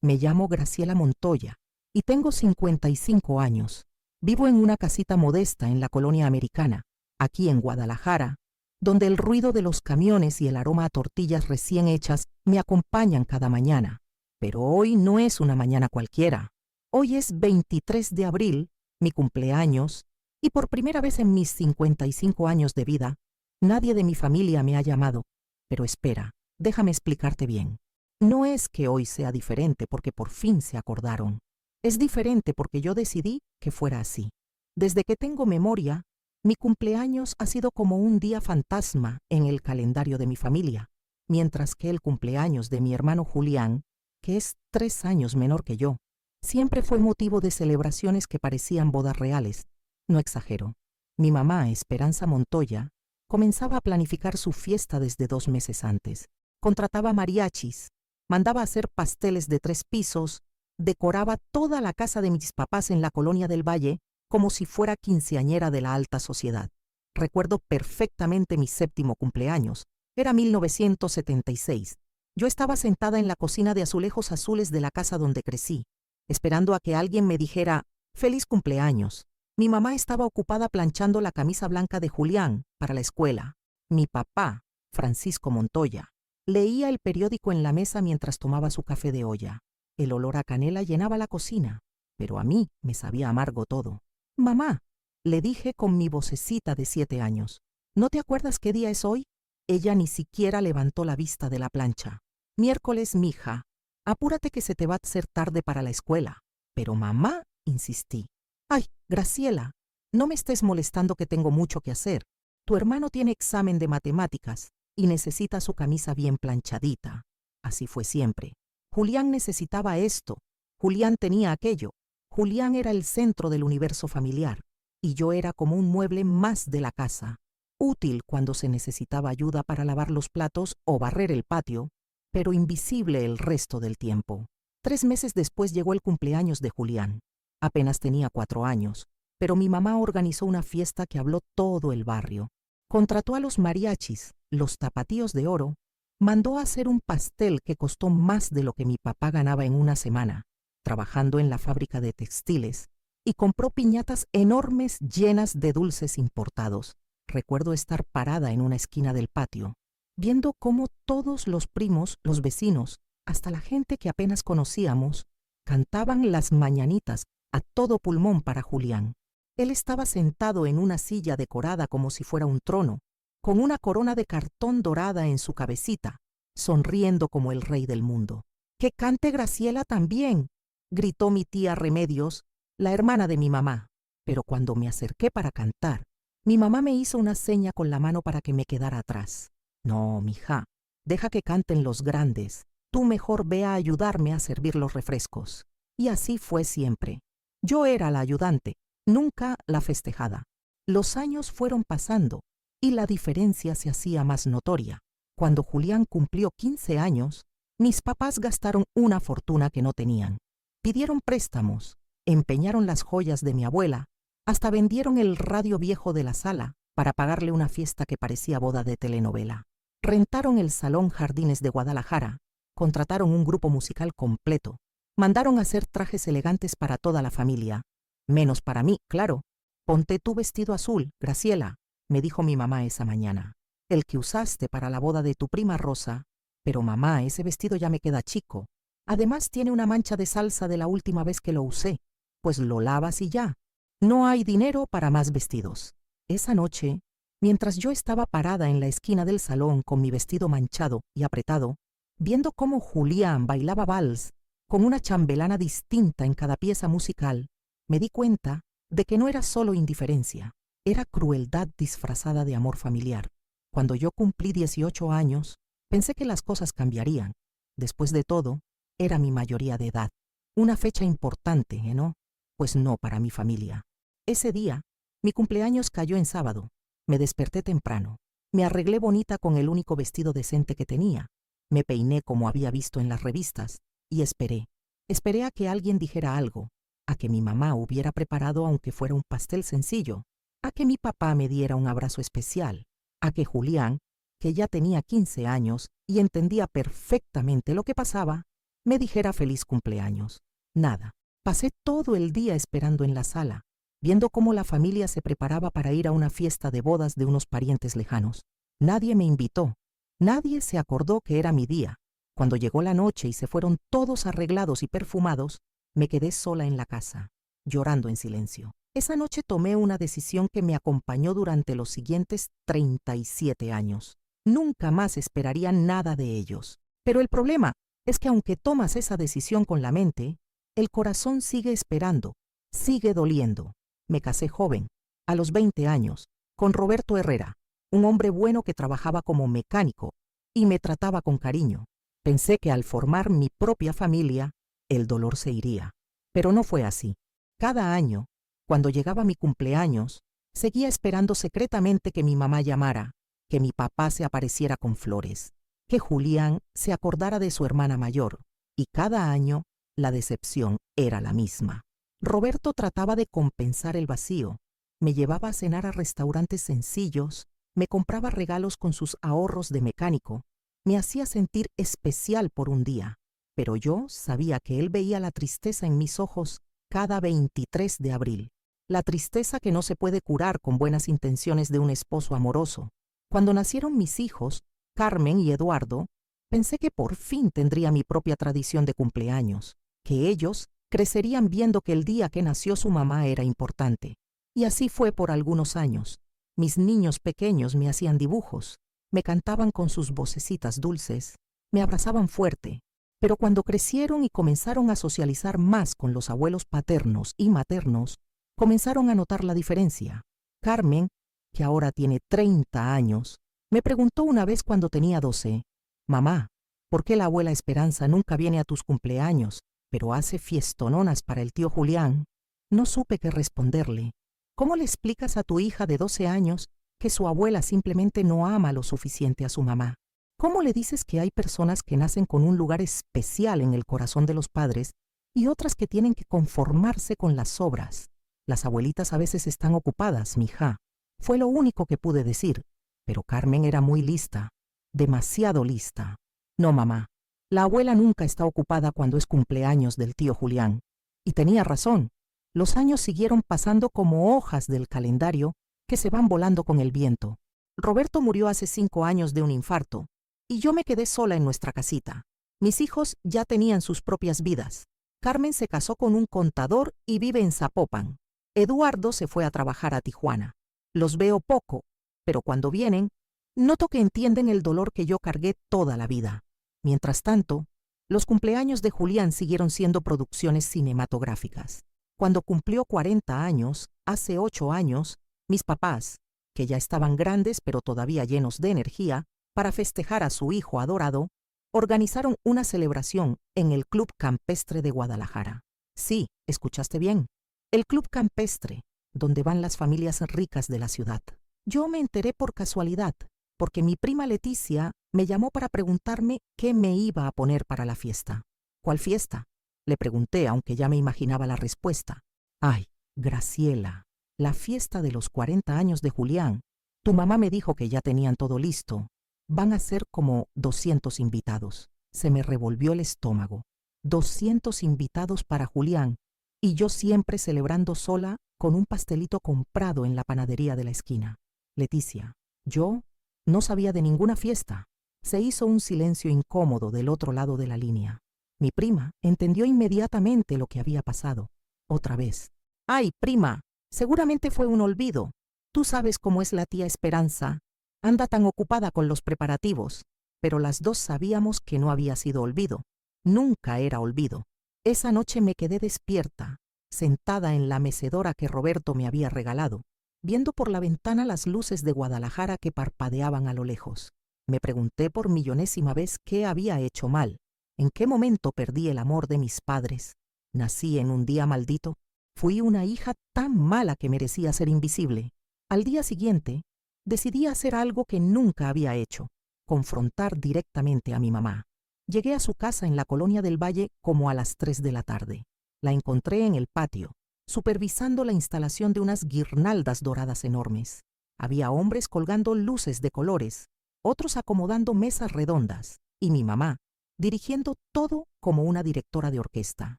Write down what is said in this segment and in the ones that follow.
Me llamo Graciela Montoya y tengo 55 años. Vivo en una casita modesta en la colonia americana, aquí en Guadalajara, donde el ruido de los camiones y el aroma a tortillas recién hechas me acompañan cada mañana. Pero hoy no es una mañana cualquiera. Hoy es 23 de abril, mi cumpleaños, y por primera vez en mis 55 años de vida, nadie de mi familia me ha llamado. Pero espera, déjame explicarte bien. No es que hoy sea diferente porque por fin se acordaron. Es diferente porque yo decidí que fuera así. Desde que tengo memoria, mi cumpleaños ha sido como un día fantasma en el calendario de mi familia, mientras que el cumpleaños de mi hermano Julián, que es 3 años menor que yo, siempre fue motivo de celebraciones que parecían bodas reales. No exagero. Mi mamá, Esperanza Montoya, comenzaba a planificar su fiesta desde 2 meses antes. Contrataba mariachis, mandaba hacer pasteles de 3 pisos, decoraba toda la casa de mis papás en la Colonia del Valle como si fuera quinceañera de la alta sociedad. Recuerdo perfectamente mi 7º cumpleaños. Era 1976. Yo estaba sentada en la cocina de azulejos azules de la casa donde crecí, esperando a que alguien me dijera «Feliz cumpleaños». Mi mamá estaba ocupada planchando la camisa blanca de Julián para la escuela. Mi papá, Francisco Montoya, leía el periódico en la mesa mientras tomaba su café de olla. El olor a canela llenaba la cocina, pero a mí me sabía amargo todo. «Mamá», le dije con mi vocecita de 7 años, «¿no te acuerdas qué día es hoy?» Ella ni siquiera levantó la vista de la plancha. «Miércoles, mija. Apúrate que se te va a hacer tarde para la escuela». «Pero mamá», insistí. «Ay, Graciela, no me estés molestando que tengo mucho que hacer. Tu hermano tiene examen de matemáticas y necesita su camisa bien planchadita». Así fue siempre. Julián necesitaba esto. Julián tenía aquello. Julián era el centro del universo familiar y yo era como un mueble más de la casa, útil cuando se necesitaba ayuda para lavar los platos o barrer el patio, pero invisible el resto del tiempo. 3 meses después llegó el cumpleaños de Julián. Apenas tenía 4 años, pero mi mamá organizó una fiesta que habló todo el barrio. Contrató a los mariachis, los tapatíos de oro, mandó a hacer un pastel que costó más de lo que mi papá ganaba en una semana, trabajando en la fábrica de textiles, y compró piñatas enormes llenas de dulces importados. Recuerdo estar parada en una esquina del patio, viendo cómo todos los primos, los vecinos, hasta la gente que apenas conocíamos, cantaban las mañanitas a todo pulmón para Julián. Él estaba sentado en una silla decorada como si fuera un trono, con una corona de cartón dorada en su cabecita, sonriendo como el rey del mundo. «¡Que cante Graciela también!», gritó mi tía Remedios, la hermana de mi mamá. Pero cuando me acerqué para cantar, mi mamá me hizo una seña con la mano para que me quedara atrás. «No, mija, deja que canten los grandes. Tú mejor ve a ayudarme a servir los refrescos». Y así fue siempre. Yo era la ayudante, nunca la festejada. Los años fueron pasando y la diferencia se hacía más notoria. Cuando Julián cumplió 15 años, mis papás gastaron una fortuna que no tenían. Pidieron préstamos, empeñaron las joyas de mi abuela, hasta vendieron el radio viejo de la sala para pagarle una fiesta que parecía boda de telenovela. Rentaron el Salón Jardines de Guadalajara, contrataron un grupo musical completo, mandaron hacer trajes elegantes para toda la familia, menos para mí, claro. «Ponte tu vestido azul, Graciela», me dijo mi mamá esa mañana, «el que usaste para la boda de tu prima Rosa». «Pero mamá, ese vestido ya me queda chico. Además tiene una mancha de salsa de la última vez que lo usé». «Pues lo lavas y ya. No hay dinero para más vestidos». Esa noche, mientras yo estaba parada en la esquina del salón con mi vestido manchado y apretado, viendo cómo Julián bailaba vals con una chambelana distinta en cada pieza musical, me di cuenta de que no era solo indiferencia, era crueldad disfrazada de amor familiar. Cuando yo cumplí 18 años, pensé que las cosas cambiarían. Después de todo, era mi mayoría de edad. Una fecha importante, ¿no? Pues no para mi familia. Ese día, mi cumpleaños cayó en sábado. Me desperté temprano. Me arreglé bonita con el único vestido decente que tenía. Me peiné como había visto en las revistas y esperé. Esperé a que alguien dijera algo, a que mi mamá hubiera preparado aunque fuera un pastel sencillo, a que mi papá me diera un abrazo especial, a que Julián, que ya tenía 15 años y entendía perfectamente lo que pasaba, me dijera feliz cumpleaños. Nada. Pasé todo el día esperando en la sala, viendo cómo la familia se preparaba para ir a una fiesta de bodas de unos parientes lejanos. Nadie me invitó. Nadie se acordó que era mi día. Cuando llegó la noche y se fueron todos arreglados y perfumados, me quedé sola en la casa, llorando en silencio. Esa noche tomé una decisión que me acompañó durante los siguientes 37 años. Nunca más esperaría nada de ellos. Pero el problema es que aunque tomas esa decisión con la mente, el corazón sigue esperando, sigue doliendo. Me casé joven, a los 20 años, con Roberto Herrera, un hombre bueno que trabajaba como mecánico y me trataba con cariño. Pensé que al formar mi propia familia, el dolor se iría. Pero no fue así. Cada año, cuando llegaba mi cumpleaños, seguía esperando secretamente que mi mamá llamara, que mi papá se apareciera con flores, que Julián se acordara de su hermana mayor, y cada año la decepción era la misma. Roberto trataba de compensar el vacío. Me llevaba a cenar a restaurantes sencillos, me compraba regalos con sus ahorros de mecánico, me hacía sentir especial por un día, pero yo sabía que él veía la tristeza en mis ojos cada 23 de abril, la tristeza que no se puede curar con buenas intenciones de un esposo amoroso. Cuando nacieron mis hijos, Carmen y Eduardo, pensé que por fin tendría mi propia tradición de cumpleaños, que ellos crecerían viendo que el día que nació su mamá era importante. Y así fue por algunos años. Mis niños pequeños me hacían dibujos, me cantaban con sus vocecitas dulces, me abrazaban fuerte, pero cuando crecieron y comenzaron a socializar más con los abuelos paternos y maternos, comenzaron a notar la diferencia. Carmen, que ahora tiene 30 años, me preguntó una vez cuando tenía 12, «Mamá, ¿por qué la abuela Esperanza nunca viene a tus cumpleaños, pero hace fiestononas para el tío Julián?» No supe qué responderle. ¿Cómo le explicas a tu hija de 12 años que su abuela simplemente no ama lo suficiente a su mamá? ¿Cómo le dices que hay personas que nacen con un lugar especial en el corazón de los padres y otras que tienen que conformarse con las sobras? Las abuelitas a veces están ocupadas, mija. Fue lo único que pude decir, pero Carmen era muy lista, demasiado lista. No, mamá, la abuela nunca está ocupada cuando es cumpleaños del tío Julián. Y tenía razón. Los años siguieron pasando como hojas del calendario que se van volando con el viento. Roberto murió hace 5 años de un infarto, y yo me quedé sola en nuestra casita. Mis hijos ya tenían sus propias vidas. Carmen se casó con un contador y vive en Zapopan. Eduardo se fue a trabajar a Tijuana. Los veo poco, pero cuando vienen, noto que entienden el dolor que yo cargué toda la vida. Mientras tanto, los cumpleaños de Julián siguieron siendo producciones cinematográficas. Cuando cumplió 40 años, hace 8 años, mis papás, que ya estaban grandes pero todavía llenos de energía, para festejar a su hijo adorado, organizaron una celebración en el Club Campestre de Guadalajara. Sí, escuchaste bien, el Club Campestre, donde van las familias ricas de la ciudad. Yo me enteré por casualidad, porque mi prima Leticia me llamó para preguntarme qué me iba a poner para la fiesta. ¿Cuál fiesta?, le pregunté, aunque ya me imaginaba la respuesta. Ay, Graciela, la fiesta de los 40 años de Julián. Tu mamá me dijo que ya tenían todo listo. Van a ser como 200 invitados. Se me revolvió el estómago. 200 invitados para Julián, y yo siempre celebrando sola con un pastelito comprado en la panadería de la esquina. Leticia, yo no sabía de ninguna fiesta. Se hizo un silencio incómodo del otro lado de la línea. Mi prima entendió inmediatamente lo que había pasado. Otra vez. «Ay, prima, seguramente fue un olvido. Tú sabes cómo es la tía Esperanza. Anda tan ocupada con los preparativos». Pero las dos sabíamos que no había sido olvido. Nunca era olvido. Esa noche me quedé despierta, sentada en la mecedora que Roberto me había regalado, viendo por la ventana las luces de Guadalajara que parpadeaban a lo lejos. Me pregunté por millonésima vez qué había hecho mal. ¿En qué momento perdí el amor de mis padres? ¿Nací en un día maldito? ¿Fui una hija tan mala que merecía ser invisible? Al día siguiente, decidí hacer algo que nunca había hecho: confrontar directamente a mi mamá. Llegué a su casa en la Colonia del Valle como a las 3 de la tarde. La encontré en el patio, supervisando la instalación de unas guirnaldas doradas enormes. Había hombres colgando luces de colores, otros acomodando mesas redondas, y mi mamá, dirigiendo todo como una directora de orquesta.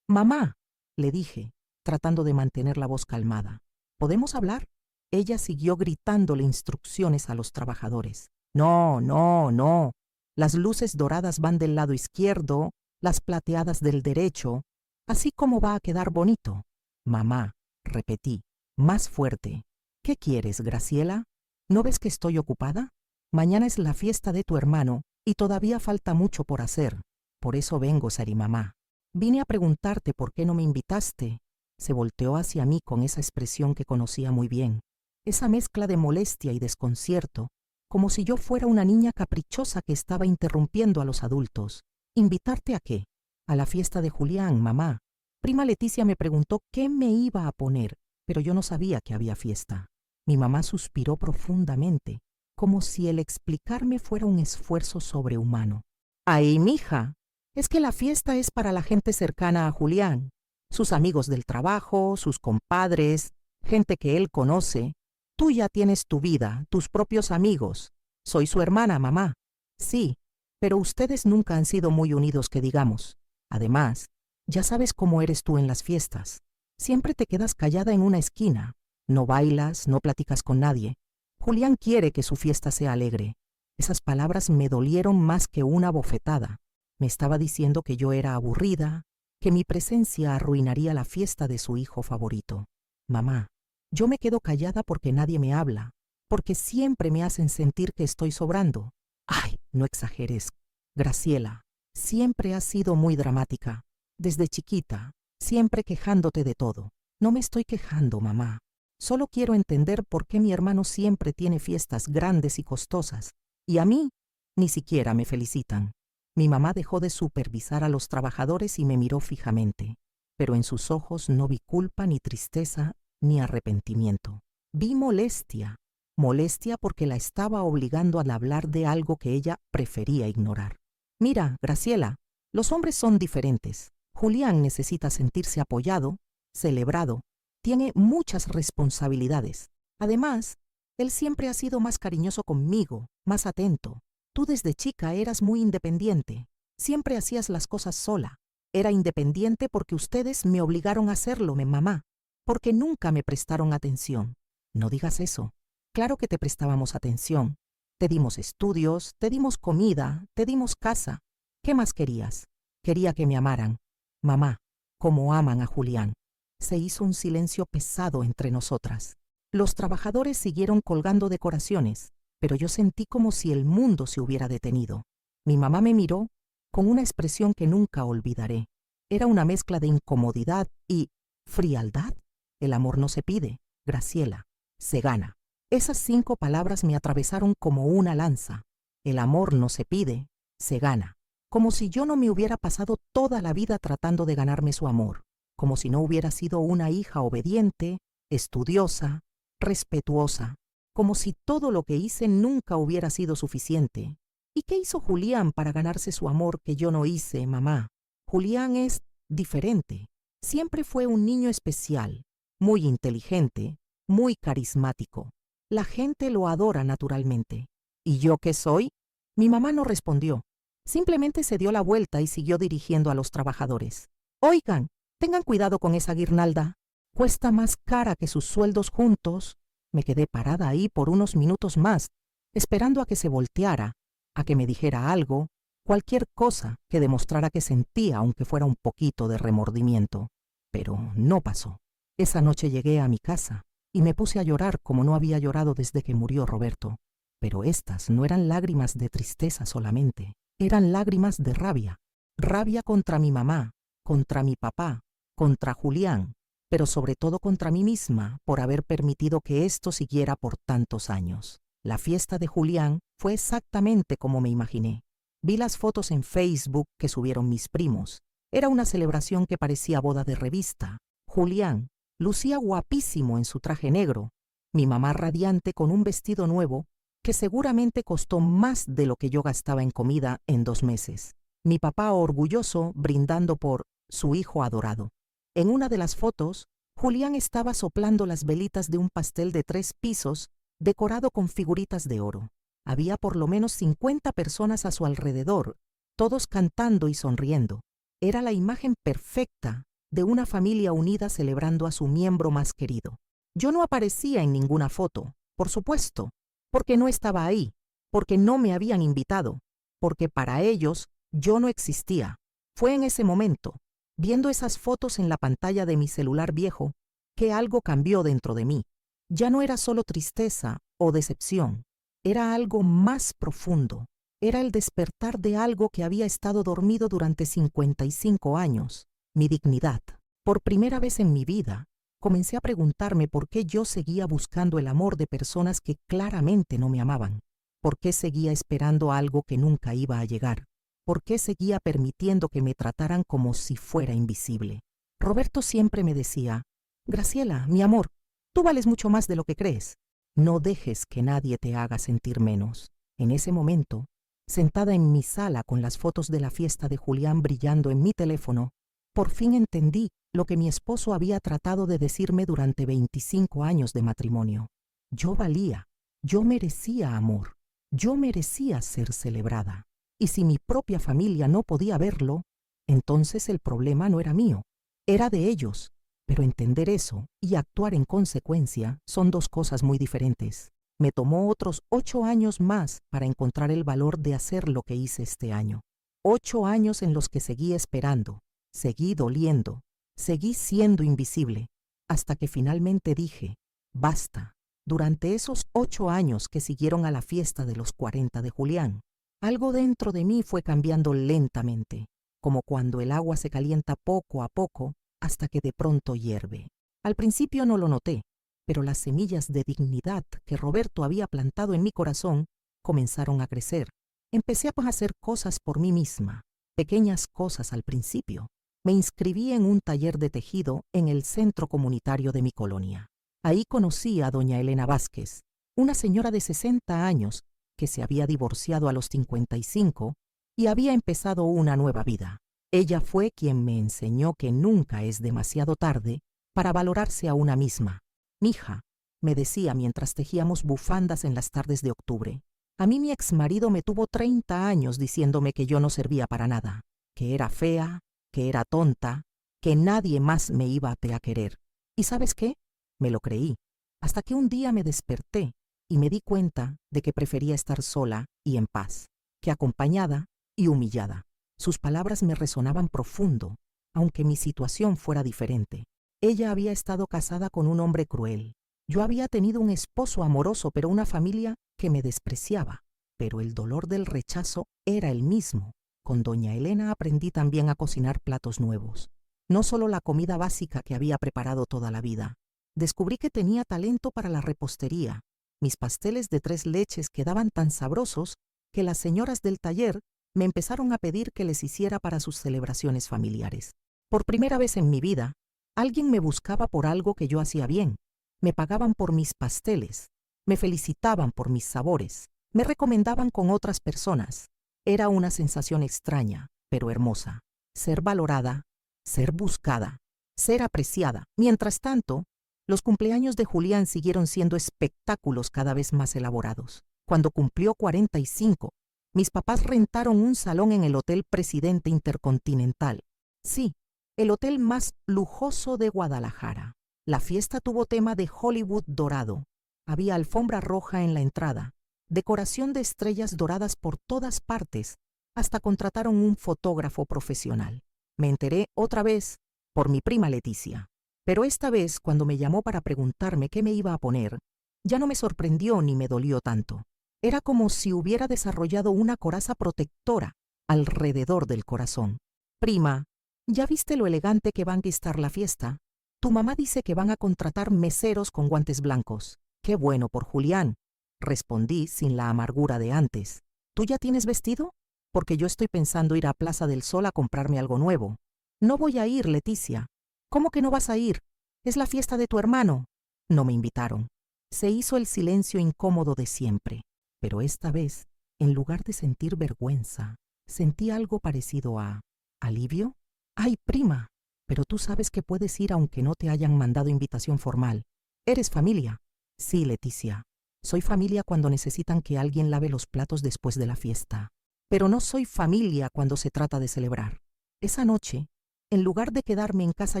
«Mamá», le dije, tratando de mantener la voz calmada, «¿podemos hablar?». Ella siguió gritándole instrucciones a los trabajadores. «No, no, no. Las luces doradas van del lado izquierdo, las plateadas del derecho. Así como va a quedar bonito». «Mamá», repetí, más fuerte. «¿Qué quieres, Graciela? ¿No ves que estoy ocupada? Mañana es la fiesta de tu hermano y todavía falta mucho por hacer. Por eso vengo, Sarimamá. Vine a preguntarte por qué no me invitaste». Se volteó hacia mí con esa expresión que conocía muy bien, esa mezcla de molestia y desconcierto, como si yo fuera una niña caprichosa que estaba interrumpiendo a los adultos. «¿Invitarte a qué?» «A la fiesta de Julián, mamá. Prima Leticia me preguntó qué me iba a poner, pero yo no sabía que había fiesta». Mi mamá suspiró profundamente, como si el explicarme fuera un esfuerzo sobrehumano. «Ay, mija, es que la fiesta es para la gente cercana a Julián, sus amigos del trabajo, sus compadres, gente que él conoce. Tú ya tienes tu vida, tus propios amigos. Soy su hermana, mamá». «Sí, pero ustedes nunca han sido muy unidos, que digamos. Además, ya sabes cómo eres tú en las fiestas. Siempre te quedas callada en una esquina. No bailas, no platicas con nadie. Julián quiere que su fiesta sea alegre». Esas palabras me dolieron más que una bofetada. Me estaba diciendo que yo era aburrida, que mi presencia arruinaría la fiesta de su hijo favorito. «Mamá, yo me quedo callada porque nadie me habla, porque siempre me hacen sentir que estoy sobrando». «Ay, no exageres, Graciela. Siempre has sido muy dramática. Desde chiquita, siempre quejándote de todo». «No me estoy quejando, mamá. Solo quiero entender por qué mi hermano siempre tiene fiestas grandes y costosas, y a mí ni siquiera me felicitan». Mi mamá dejó de supervisar a los trabajadores y me miró fijamente, pero en sus ojos no vi culpa, ni tristeza, ni arrepentimiento. Vi molestia, molestia porque la estaba obligando a hablar de algo que ella prefería ignorar. «Mira, Graciela, los hombres son diferentes. Julián necesita sentirse apoyado, celebrado, tiene muchas responsabilidades. Además, él siempre ha sido más cariñoso conmigo, más atento. Tú desde chica eras muy independiente. Siempre hacías las cosas sola. Era independiente porque ustedes me obligaron a hacerlo, mamá, porque nunca me prestaron atención». «No digas eso. Claro que te prestábamos atención. Te dimos estudios, te dimos comida, te dimos casa. ¿Qué más querías?» «Quería que me amaran, mamá, como aman a Julián». Se hizo un silencio pesado entre nosotras. Los trabajadores siguieron colgando decoraciones, pero yo sentí como si el mundo se hubiera detenido. Mi mamá me miró con una expresión que nunca olvidaré. Era una mezcla de incomodidad y frialdad. «El amor no se pide, Graciela, se gana». Esas 5 palabras me atravesaron como una lanza. «El amor no se pide, se gana». Como si yo no me hubiera pasado toda la vida tratando de ganarme su amor, como si no hubiera sido una hija obediente, estudiosa, respetuosa, como si todo lo que hice nunca hubiera sido suficiente. ¿Y qué hizo Julián para ganarse su amor que yo no hice, mamá? Julián es diferente. Siempre fue un niño especial, muy inteligente, muy carismático. La gente lo adora naturalmente. ¿Y yo qué soy?». Mi mamá no respondió. Simplemente se dio la vuelta y siguió dirigiendo a los trabajadores. «Oigan, tengan cuidado con esa guirnalda. Cuesta más cara que sus sueldos juntos». Me quedé parada ahí por unos minutos más, esperando a que se volteara, a que me dijera algo, cualquier cosa que demostrara que sentía, aunque fuera un poquito de remordimiento. Pero no pasó. Esa noche llegué a mi casa y me puse a llorar como no había llorado desde que murió Roberto. Pero estas no eran lágrimas de tristeza solamente, eran lágrimas de rabia. Rabia contra mi mamá, contra mi papá, contra Julián, pero sobre todo contra mí misma por haber permitido que esto siguiera por tantos años. La fiesta de Julián fue exactamente como me imaginé. Vi las fotos en Facebook que subieron mis primos. Era una celebración que parecía boda de revista. Julián lucía guapísimo en su traje negro, mi mamá radiante con un vestido nuevo que seguramente costó más de lo que yo gastaba en comida en 2 meses. Mi papá orgulloso brindando por su hijo adorado. En una de las fotos, Julián estaba soplando las velitas de un pastel de 3 pisos decorado con figuritas de oro. Había por lo menos 50 personas a su alrededor, todos cantando y sonriendo. Era la imagen perfecta de una familia unida celebrando a su miembro más querido. Yo no aparecía en ninguna foto, por supuesto, porque no estaba ahí, porque no me habían invitado, porque para ellos yo no existía. Fue en ese momento, viendo esas fotos en la pantalla de mi celular viejo, que algo cambió dentro de mí. Ya no era solo tristeza o decepción, era algo más profundo. Era el despertar de algo que había estado dormido durante 55 años, mi dignidad. Por primera vez en mi vida, comencé a preguntarme por qué yo seguía buscando el amor de personas que claramente no me amaban. ¿Por qué seguía esperando algo que nunca iba a llegar? ¿Por qué seguía permitiendo que me trataran como si fuera invisible? Roberto siempre me decía, Graciela, mi amor, tú vales mucho más de lo que crees. No dejes que nadie te haga sentir menos. En ese momento, sentada en mi sala con las fotos de la fiesta de Julián brillando en mi teléfono, por fin entendí lo que mi esposo había tratado de decirme durante 25 años de matrimonio. Yo valía, yo merecía amor, yo merecía ser celebrada. Y si mi propia familia no podía verlo, entonces el problema no era mío, era de ellos. Pero entender eso y actuar en consecuencia son dos cosas muy diferentes. Me tomó otros 8 años más para encontrar el valor de hacer lo que hice este año. 8 años en los que seguí esperando, seguí doliendo, seguí siendo invisible, hasta que finalmente dije, basta. Durante esos 8 años que siguieron a la fiesta de los 40 de Julián, algo dentro de mí fue cambiando lentamente, como cuando el agua se calienta poco a poco hasta que de pronto hierve. Al principio no lo noté, pero las semillas de dignidad que Roberto había plantado en mi corazón comenzaron a crecer. Empecé a hacer cosas por mí misma, pequeñas cosas al principio. Me inscribí en un taller de tejido en el centro comunitario de mi colonia. Ahí conocí a doña Elena Vázquez, una señora de 60 años que se había divorciado a los 55 y había empezado una nueva vida. Ella fue quien me enseñó que nunca es demasiado tarde para valorarse a una misma. Mija, me decía mientras tejíamos bufandas en las tardes de octubre, a mí mi exmarido me tuvo 30 años diciéndome que yo no servía para nada, que era fea, que era tonta, que nadie más me iba a querer. ¿Y sabes qué? Me lo creí, hasta que un día me desperté y me di cuenta de que prefería estar sola y en paz, que acompañada y humillada. Sus palabras me resonaban profundo, aunque mi situación fuera diferente. Ella había estado casada con un hombre cruel. Yo había tenido un esposo amoroso, pero una familia que me despreciaba. Pero el dolor del rechazo era el mismo. Con doña Elena aprendí también a cocinar platos nuevos. No solo la comida básica que había preparado toda la vida. Descubrí que tenía talento para la repostería. Mis pasteles de 3 leches quedaban tan sabrosos que las señoras del taller me empezaron a pedir que les hiciera para sus celebraciones familiares. Por primera vez en mi vida, alguien me buscaba por algo que yo hacía bien. Me pagaban por mis pasteles, me felicitaban por mis sabores, me recomendaban con otras personas. Era una sensación extraña, pero hermosa. Ser valorada, ser buscada, ser apreciada. Mientras tanto, los cumpleaños de Julián siguieron siendo espectáculos cada vez más elaborados. Cuando cumplió 45, mis papás rentaron un salón en el Hotel Presidente Intercontinental. Sí, el hotel más lujoso de Guadalajara. La fiesta tuvo tema de Hollywood dorado. Había alfombra roja en la entrada, decoración de estrellas doradas por todas partes, hasta contrataron un fotógrafo profesional. Me enteré otra vez por mi prima Leticia. Pero esta vez, cuando me llamó para preguntarme qué me iba a poner, ya no me sorprendió ni me dolió tanto. Era como si hubiera desarrollado una coraza protectora alrededor del corazón. Prima, ¿ya viste lo elegante que van a estar la fiesta? Tu mamá dice que van a contratar meseros con guantes blancos. Qué bueno por Julián, respondí sin la amargura de antes. ¿Tú ya tienes vestido? Porque yo estoy pensando ir a Plaza del Sol a comprarme algo nuevo. No voy a ir, Leticia. ¿Cómo que no vas a ir? Es la fiesta de tu hermano. No me invitaron. Se hizo el silencio incómodo de siempre. Pero esta vez, en lugar de sentir vergüenza, sentí algo parecido a ¿alivio? ¡Ay, prima! Pero tú sabes que puedes ir aunque no te hayan mandado invitación formal. ¿Eres familia? Sí, Leticia. Soy familia cuando necesitan que alguien lave los platos después de la fiesta. pero no soy familia cuando se trata de celebrar. Esa noche, en lugar de quedarme en casa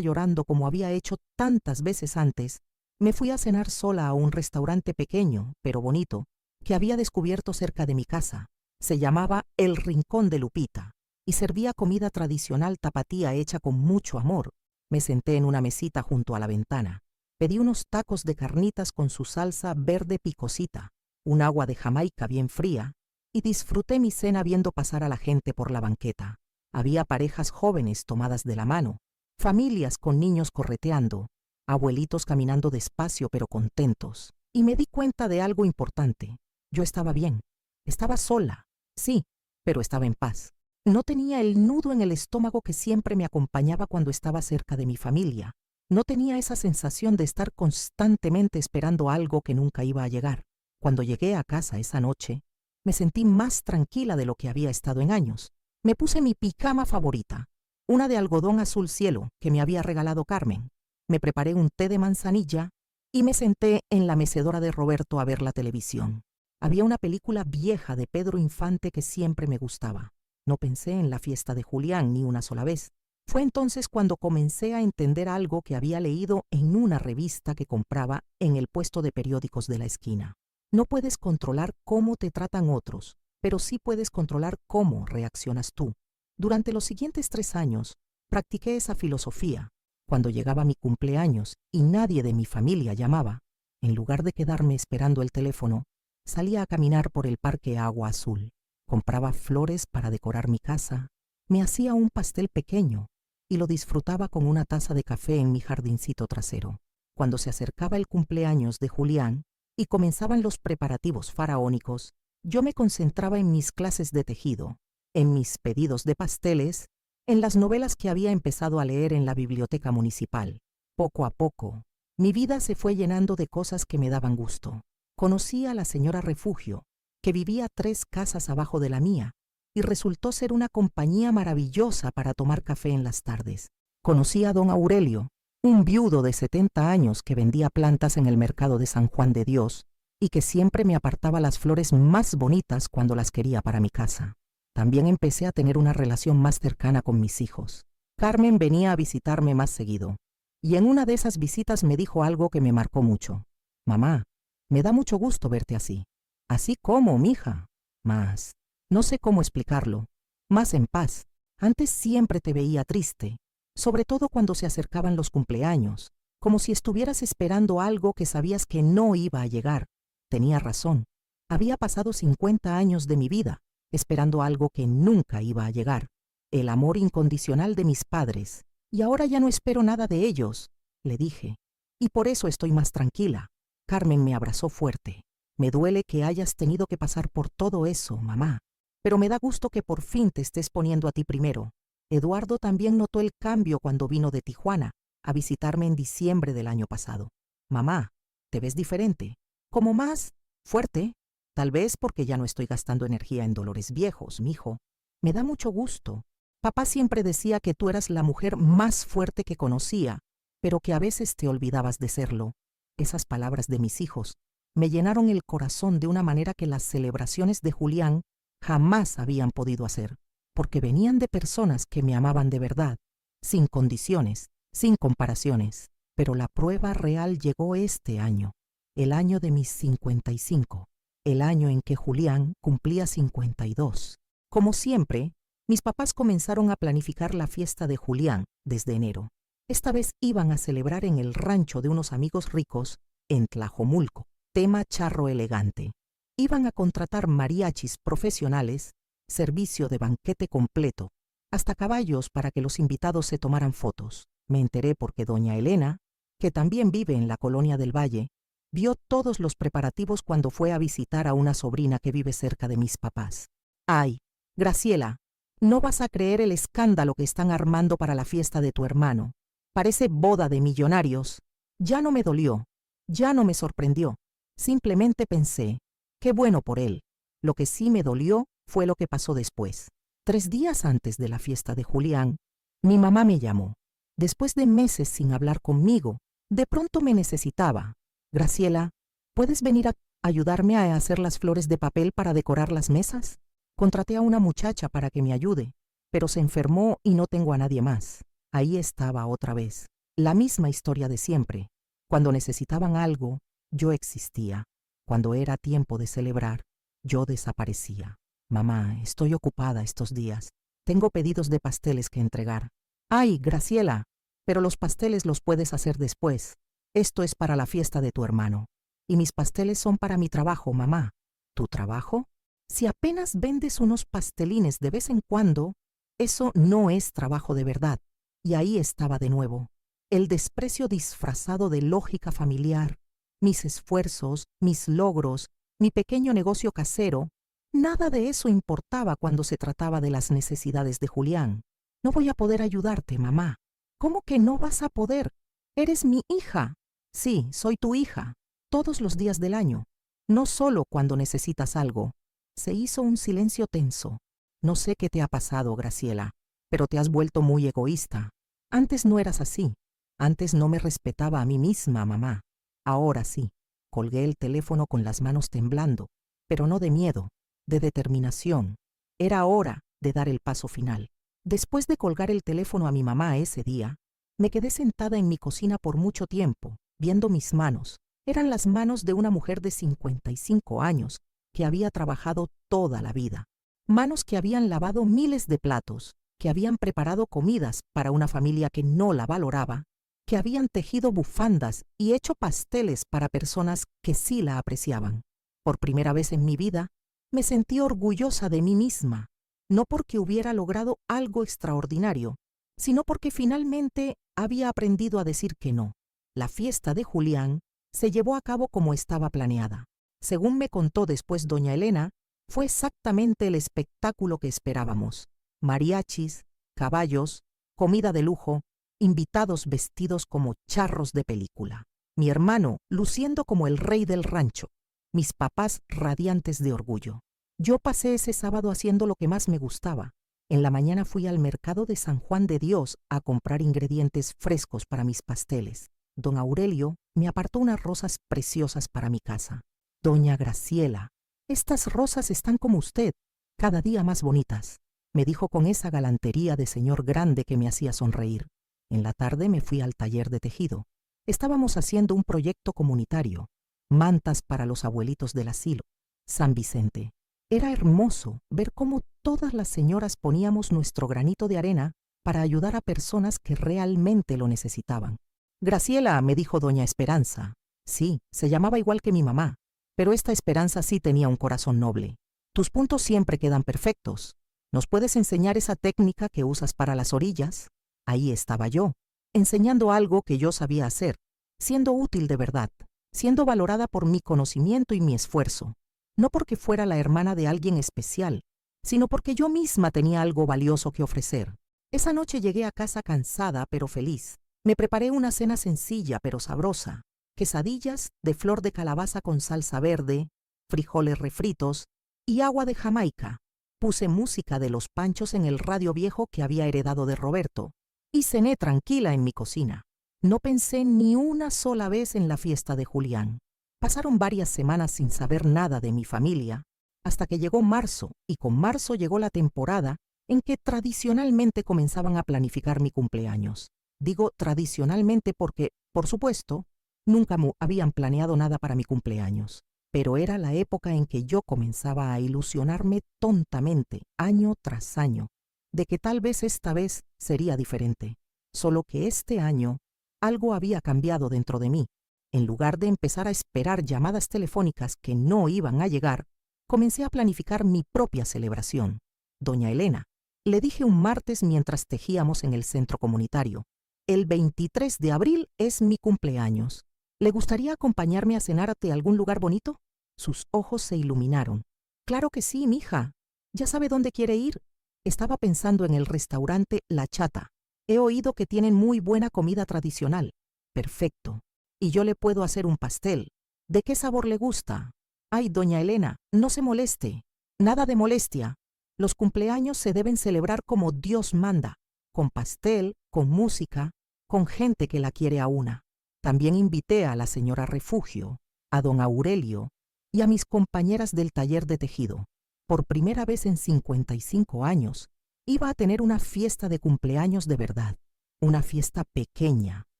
llorando como había hecho tantas veces antes, me fui a cenar sola a un restaurante pequeño, pero bonito, que había descubierto cerca de mi casa. Se llamaba El Rincón de Lupita y servía comida tradicional tapatía hecha con mucho amor. Me senté en una mesita junto a la ventana. Pedí unos tacos de carnitas con su salsa verde picosita, un agua de Jamaica bien fría, y disfruté mi cena viendo pasar a la gente por la banqueta. Había parejas jóvenes tomadas de la mano, familias con niños correteando, abuelitos caminando despacio pero contentos. Y me di cuenta de algo importante. Yo estaba bien. Estaba sola, sí, pero estaba en paz. No tenía el nudo en el estómago que siempre me acompañaba cuando estaba cerca de mi familia. No tenía esa sensación de estar constantemente esperando algo que nunca iba a llegar. Cuando llegué a casa esa noche, me sentí más tranquila de lo que había estado en años. Me puse mi pijama favorita, una de algodón azul cielo que me había regalado Carmen. Me preparé un té de manzanilla y me senté en la mecedora de Roberto a ver la televisión. Había una película vieja de Pedro Infante que siempre me gustaba. No pensé en la fiesta de Julián ni una sola vez. Fue entonces cuando comencé a entender algo que había leído en una revista que compraba en el puesto de periódicos de la esquina. No puedes controlar cómo te tratan otros, pero sí puedes controlar cómo reaccionas tú. Durante los siguientes 3 años, practiqué esa filosofía. Cuando llegaba mi cumpleaños y nadie de mi familia llamaba, en lugar de quedarme esperando el teléfono, salía a caminar por el Parque Agua Azul. Compraba flores para decorar mi casa, me hacía un pastel pequeño y lo disfrutaba con una taza de café en mi jardincito trasero. Cuando se acercaba el cumpleaños de Julián y comenzaban los preparativos faraónicos, yo me concentraba en mis clases de tejido, en mis pedidos de pasteles, en las novelas que había empezado a leer en la biblioteca municipal. Poco a poco, mi vida se fue llenando de cosas que me daban gusto. Conocí a la señora Refugio, que vivía 3 casas abajo de la mía, y resultó ser una compañía maravillosa para tomar café en las tardes. Conocí a don Aurelio, un viudo de 70 años que vendía plantas en el mercado de San Juan de Dios y que siempre me apartaba las flores más bonitas cuando las quería para mi casa. También empecé a tener una relación más cercana con mis hijos. Carmen venía a visitarme más seguido, y en una de esas visitas me dijo algo que me marcó mucho. Mamá, me da mucho gusto verte así. Así como, mija. Más. No sé cómo explicarlo. Más en paz. Antes siempre te veía triste, sobre todo cuando se acercaban los cumpleaños, como si estuvieras esperando algo que sabías que no iba a llegar. Tenía razón. Había pasado 50 años de mi vida esperando algo que nunca iba a llegar. El amor incondicional de mis padres. Y ahora ya no espero nada de ellos, le dije. Y por eso estoy más tranquila. Carmen me abrazó fuerte. Me duele que hayas tenido que pasar por todo eso, mamá. Pero me da gusto que por fin te estés poniendo a ti primero. Eduardo también notó el cambio cuando vino de Tijuana a visitarme en diciembre del año pasado. Mamá, te ves diferente. Como más fuerte. Tal vez porque ya no estoy gastando energía en dolores viejos, mijo. Me da mucho gusto. Papá siempre decía que tú eras la mujer más fuerte que conocía, pero que a veces te olvidabas de serlo. Esas palabras de mis hijos me llenaron el corazón de una manera que las celebraciones de Julián jamás habían podido hacer, porque venían de personas que me amaban de verdad, sin condiciones, sin comparaciones. Pero la prueba real llegó este año, el año de mis 55, el año en que Julián cumplía 52. Como siempre, mis papás comenzaron a planificar la fiesta de Julián desde enero. Esta vez iban a celebrar en el rancho de unos amigos ricos en Tlajomulco, tema charro elegante. Iban a contratar mariachis profesionales, servicio de banquete completo, hasta caballos para que los invitados se tomaran fotos. Me enteré porque doña Elena, que también vive en la colonia del Valle, vio todos los preparativos cuando fue a visitar a una sobrina que vive cerca de mis papás. Ay, Graciela, no vas a creer el escándalo que están armando para la fiesta de tu hermano. Parece boda de millonarios. Ya no me dolió, ya no me sorprendió. Simplemente pensé, qué bueno por él. Lo que sí me dolió fue lo que pasó después. 3 días antes de la fiesta de Julián, mi mamá me llamó. Después de meses sin hablar conmigo, de pronto me necesitaba. Graciela, ¿puedes venir a ayudarme a hacer las flores de papel para decorar las mesas? Contraté a una muchacha para que me ayude, pero se enfermó y no tengo a nadie más. Ahí estaba otra vez, la misma historia de siempre. Cuando necesitaban algo, yo existía. Cuando era tiempo de celebrar, yo desaparecía. Mamá, estoy ocupada estos días. Tengo pedidos de pasteles que entregar. Ay, Graciela, pero los pasteles los puedes hacer después. Esto es para la fiesta de tu hermano. Y mis pasteles son para mi trabajo, mamá. ¿Tu trabajo? Si apenas vendes unos pastelines de vez en cuando, eso no es trabajo de verdad. Y ahí estaba de nuevo. El desprecio disfrazado de lógica familiar, mis esfuerzos, mis logros, mi pequeño negocio casero, nada de eso importaba cuando se trataba de las necesidades de Julián. No voy a poder ayudarte, mamá. ¿Cómo que no vas a poder? Eres mi hija. Sí, soy tu hija, todos los días del año, no solo cuando necesitas algo. Se hizo un silencio tenso. No sé qué te ha pasado, Graciela, pero te has vuelto muy egoísta. Antes no eras así. Antes no me respetaba a mí misma, mamá. Ahora sí. Colgué el teléfono con las manos temblando, pero no de miedo, de determinación. Era hora de dar el paso final. Después de colgar el teléfono a mi mamá ese día, me quedé sentada en mi cocina por mucho tiempo, viendo mis manos. Eran las manos de una mujer de 55 años que había trabajado toda la vida. Manos que habían lavado miles de platos, que habían preparado comidas para una familia que no la valoraba, que habían tejido bufandas y hecho pasteles para personas que sí la apreciaban. Por primera vez en mi vida, me sentí orgullosa de mí misma, no porque hubiera logrado algo extraordinario, sino porque finalmente había aprendido a decir que no. La fiesta de Julián se llevó a cabo como estaba planeada. Según me contó después doña Elena, fue exactamente el espectáculo que esperábamos. Mariachis, caballos, comida de lujo, invitados vestidos como charros de película. Mi hermano luciendo como el rey del rancho. Mis papás radiantes de orgullo. Yo pasé ese sábado haciendo lo que más me gustaba. En la mañana fui al mercado de San Juan de Dios a comprar ingredientes frescos para mis pasteles. Don Aurelio me apartó unas rosas preciosas para mi casa. Doña Graciela, estas rosas están como usted, cada día más bonitas, me dijo con esa galantería de señor grande que me hacía sonreír. En la tarde me fui al taller de tejido. Estábamos haciendo un proyecto comunitario, mantas para los abuelitos del asilo, San Vicente. Era hermoso ver cómo todas las señoras poníamos nuestro granito de arena para ayudar a personas que realmente lo necesitaban. Graciela, me dijo doña Esperanza. Sí, se llamaba igual que mi mamá, pero esta Esperanza sí tenía un corazón noble. Tus puntos siempre quedan perfectos. ¿Nos puedes enseñar esa técnica que usas para las orillas? Ahí estaba yo, enseñando algo que yo sabía hacer, siendo útil de verdad, siendo valorada por mi conocimiento y mi esfuerzo. No porque fuera la hermana de alguien especial, sino porque yo misma tenía algo valioso que ofrecer. Esa noche llegué a casa cansada pero feliz. Me preparé una cena sencilla pero sabrosa, quesadillas de flor de calabaza con salsa verde, frijoles refritos y agua de Jamaica. Puse música de Los Panchos en el radio viejo que había heredado de Roberto y cené tranquila en mi cocina. No pensé ni una sola vez en la fiesta de Julián. Pasaron varias semanas sin saber nada de mi familia, hasta que llegó marzo, y con marzo llegó la temporada en que tradicionalmente comenzaban a planificar mi cumpleaños. Digo tradicionalmente porque, por supuesto, nunca habían planeado nada para mi cumpleaños, pero era la época en que yo comenzaba a ilusionarme tontamente, año tras año, de que tal vez esta vez sería diferente, solo que este año algo había cambiado dentro de mí. En lugar de empezar a esperar llamadas telefónicas que no iban a llegar, comencé a planificar mi propia celebración. Doña Elena, le dije un martes mientras tejíamos en el centro comunitario, el 23 de abril es mi cumpleaños. ¿Le gustaría acompañarme a cenar a algún lugar bonito? Sus ojos se iluminaron. Claro que sí, mija. ¿Ya sabe dónde quiere ir? Estaba pensando en el restaurante La Chata. He oído que tienen muy buena comida tradicional. Perfecto. Y yo le puedo hacer un pastel. ¿De qué sabor le gusta? Ay, doña Elena, no se moleste. Nada de molestia. Los cumpleaños se deben celebrar como Dios manda, con pastel, con música, con gente que la quiere a una. También invité a la señora Refugio, a don Aurelio y a mis compañeras del taller de tejido. Por primera vez en 55 años, iba a tener una fiesta de cumpleaños de verdad. Una fiesta pequeña,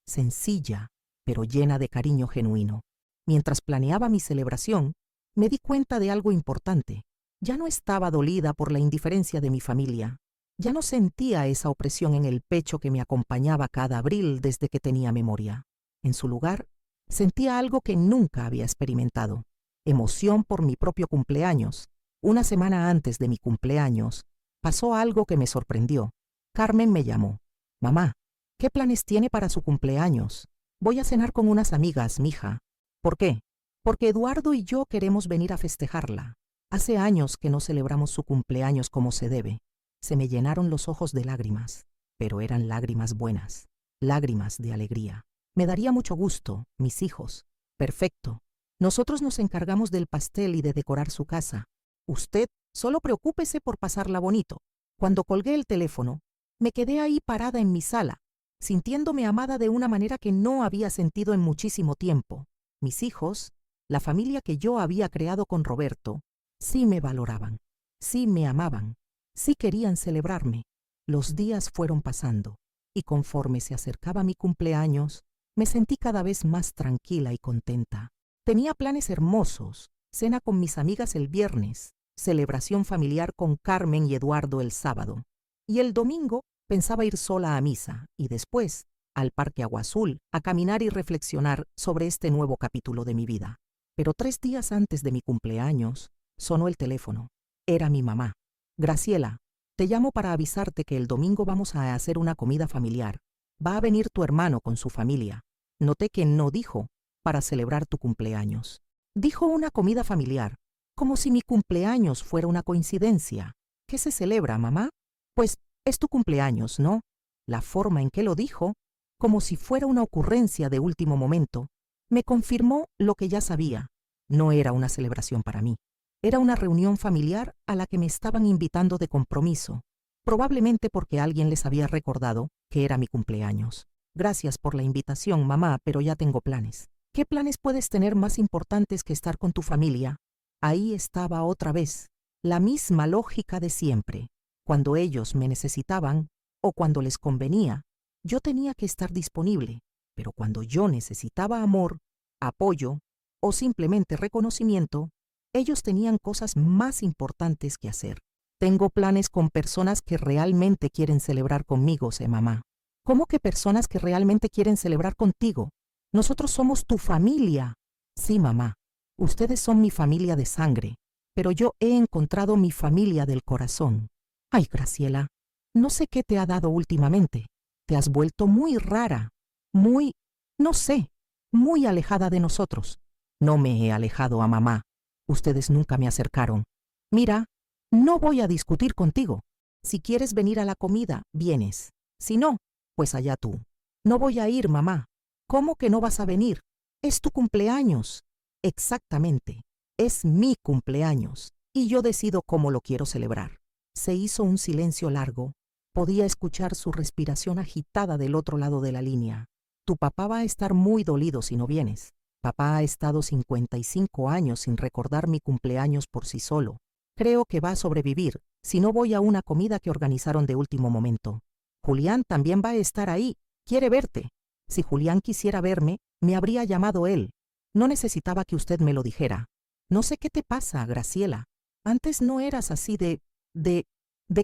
sencilla, pero llena de cariño genuino. Mientras planeaba mi celebración, me di cuenta de algo importante. Ya no estaba dolida por la indiferencia de mi familia. Ya no sentía esa opresión en el pecho que me acompañaba cada abril desde que tenía memoria. En su lugar, sentía algo que nunca había experimentado. Emoción por mi propio cumpleaños. Una semana antes de mi cumpleaños, pasó algo que me sorprendió. Carmen me llamó. Mamá, ¿qué planes tiene para su cumpleaños? Voy a cenar con unas amigas, mija. ¿Por qué? Porque Eduardo y yo queremos venir a festejarla. Hace años que no celebramos su cumpleaños como se debe. Se me llenaron los ojos de lágrimas, pero eran lágrimas buenas, lágrimas de alegría. Me daría mucho gusto, mis hijos. Perfecto. Nosotros nos encargamos del pastel y de decorar su casa. Usted solo preocúpese por pasarla bonito. Cuando colgué el teléfono, me quedé ahí parada en mi sala, sintiéndome amada de una manera que no había sentido en muchísimo tiempo. Mis hijos, la familia que yo había creado con Roberto, sí me valoraban, sí me amaban, sí querían celebrarme. Los días fueron pasando, y conforme se acercaba mi cumpleaños, me sentí cada vez más tranquila y contenta. Tenía planes hermosos, cena con mis amigas el viernes, celebración familiar con Carmen y Eduardo el sábado. Y el domingo pensaba ir sola a misa y después al Parque Agua Azul a caminar y reflexionar sobre este nuevo capítulo de mi vida. Pero 3 días antes de mi cumpleaños, sonó el teléfono. Era mi mamá. Graciela, te llamo para avisarte que el domingo vamos a hacer una comida familiar. Va a venir tu hermano con su familia. Noté que no dijo para celebrar tu cumpleaños. Dijo una comida familiar, como si mi cumpleaños fuera una coincidencia. ¿Qué se celebra, mamá? Pues es tu cumpleaños, ¿no? La forma en que lo dijo, como si fuera una ocurrencia de último momento, me confirmó lo que ya sabía. No era una celebración para mí. Era una reunión familiar a la que me estaban invitando de compromiso, probablemente porque alguien les había recordado que era mi cumpleaños. Gracias por la invitación, mamá, pero ya tengo planes. ¿Qué planes puedes tener más importantes que estar con tu familia? Ahí estaba otra vez, la misma lógica de siempre. Cuando ellos me necesitaban, o cuando les convenía, yo tenía que estar disponible, pero cuando yo necesitaba amor, apoyo o simplemente reconocimiento, ellos tenían cosas más importantes que hacer. Tengo planes con personas que realmente quieren celebrar conmigo, mamá. ¿Cómo que personas que realmente quieren celebrar contigo? Nosotros somos tu familia. Sí, mamá. Ustedes son mi familia de sangre, pero yo he encontrado mi familia del corazón. Ay, Graciela, no sé qué te ha dado últimamente. Te has vuelto muy rara, no sé, muy alejada de nosotros. No me he alejado a mamá. Ustedes nunca me acercaron. Mira, no voy a discutir contigo. Si quieres venir a la comida, vienes. Si no, pues allá tú. No voy a ir, mamá. ¿Cómo que no vas a venir? Es tu cumpleaños. Exactamente, es mi cumpleaños y yo decido cómo lo quiero celebrar. Se hizo un silencio largo. Podía escuchar su respiración agitada del otro lado de la línea. Tu papá va a estar muy dolido si no vienes. Papá ha estado 55 años sin recordar mi cumpleaños por sí solo. Creo que va a sobrevivir si no voy a una comida que organizaron de último momento. Julián también va a estar ahí. Quiere verte. Si Julián quisiera verme, me habría llamado él. No necesitaba que usted me lo dijera. No sé qué te pasa, Graciela. Antes no eras así ¿de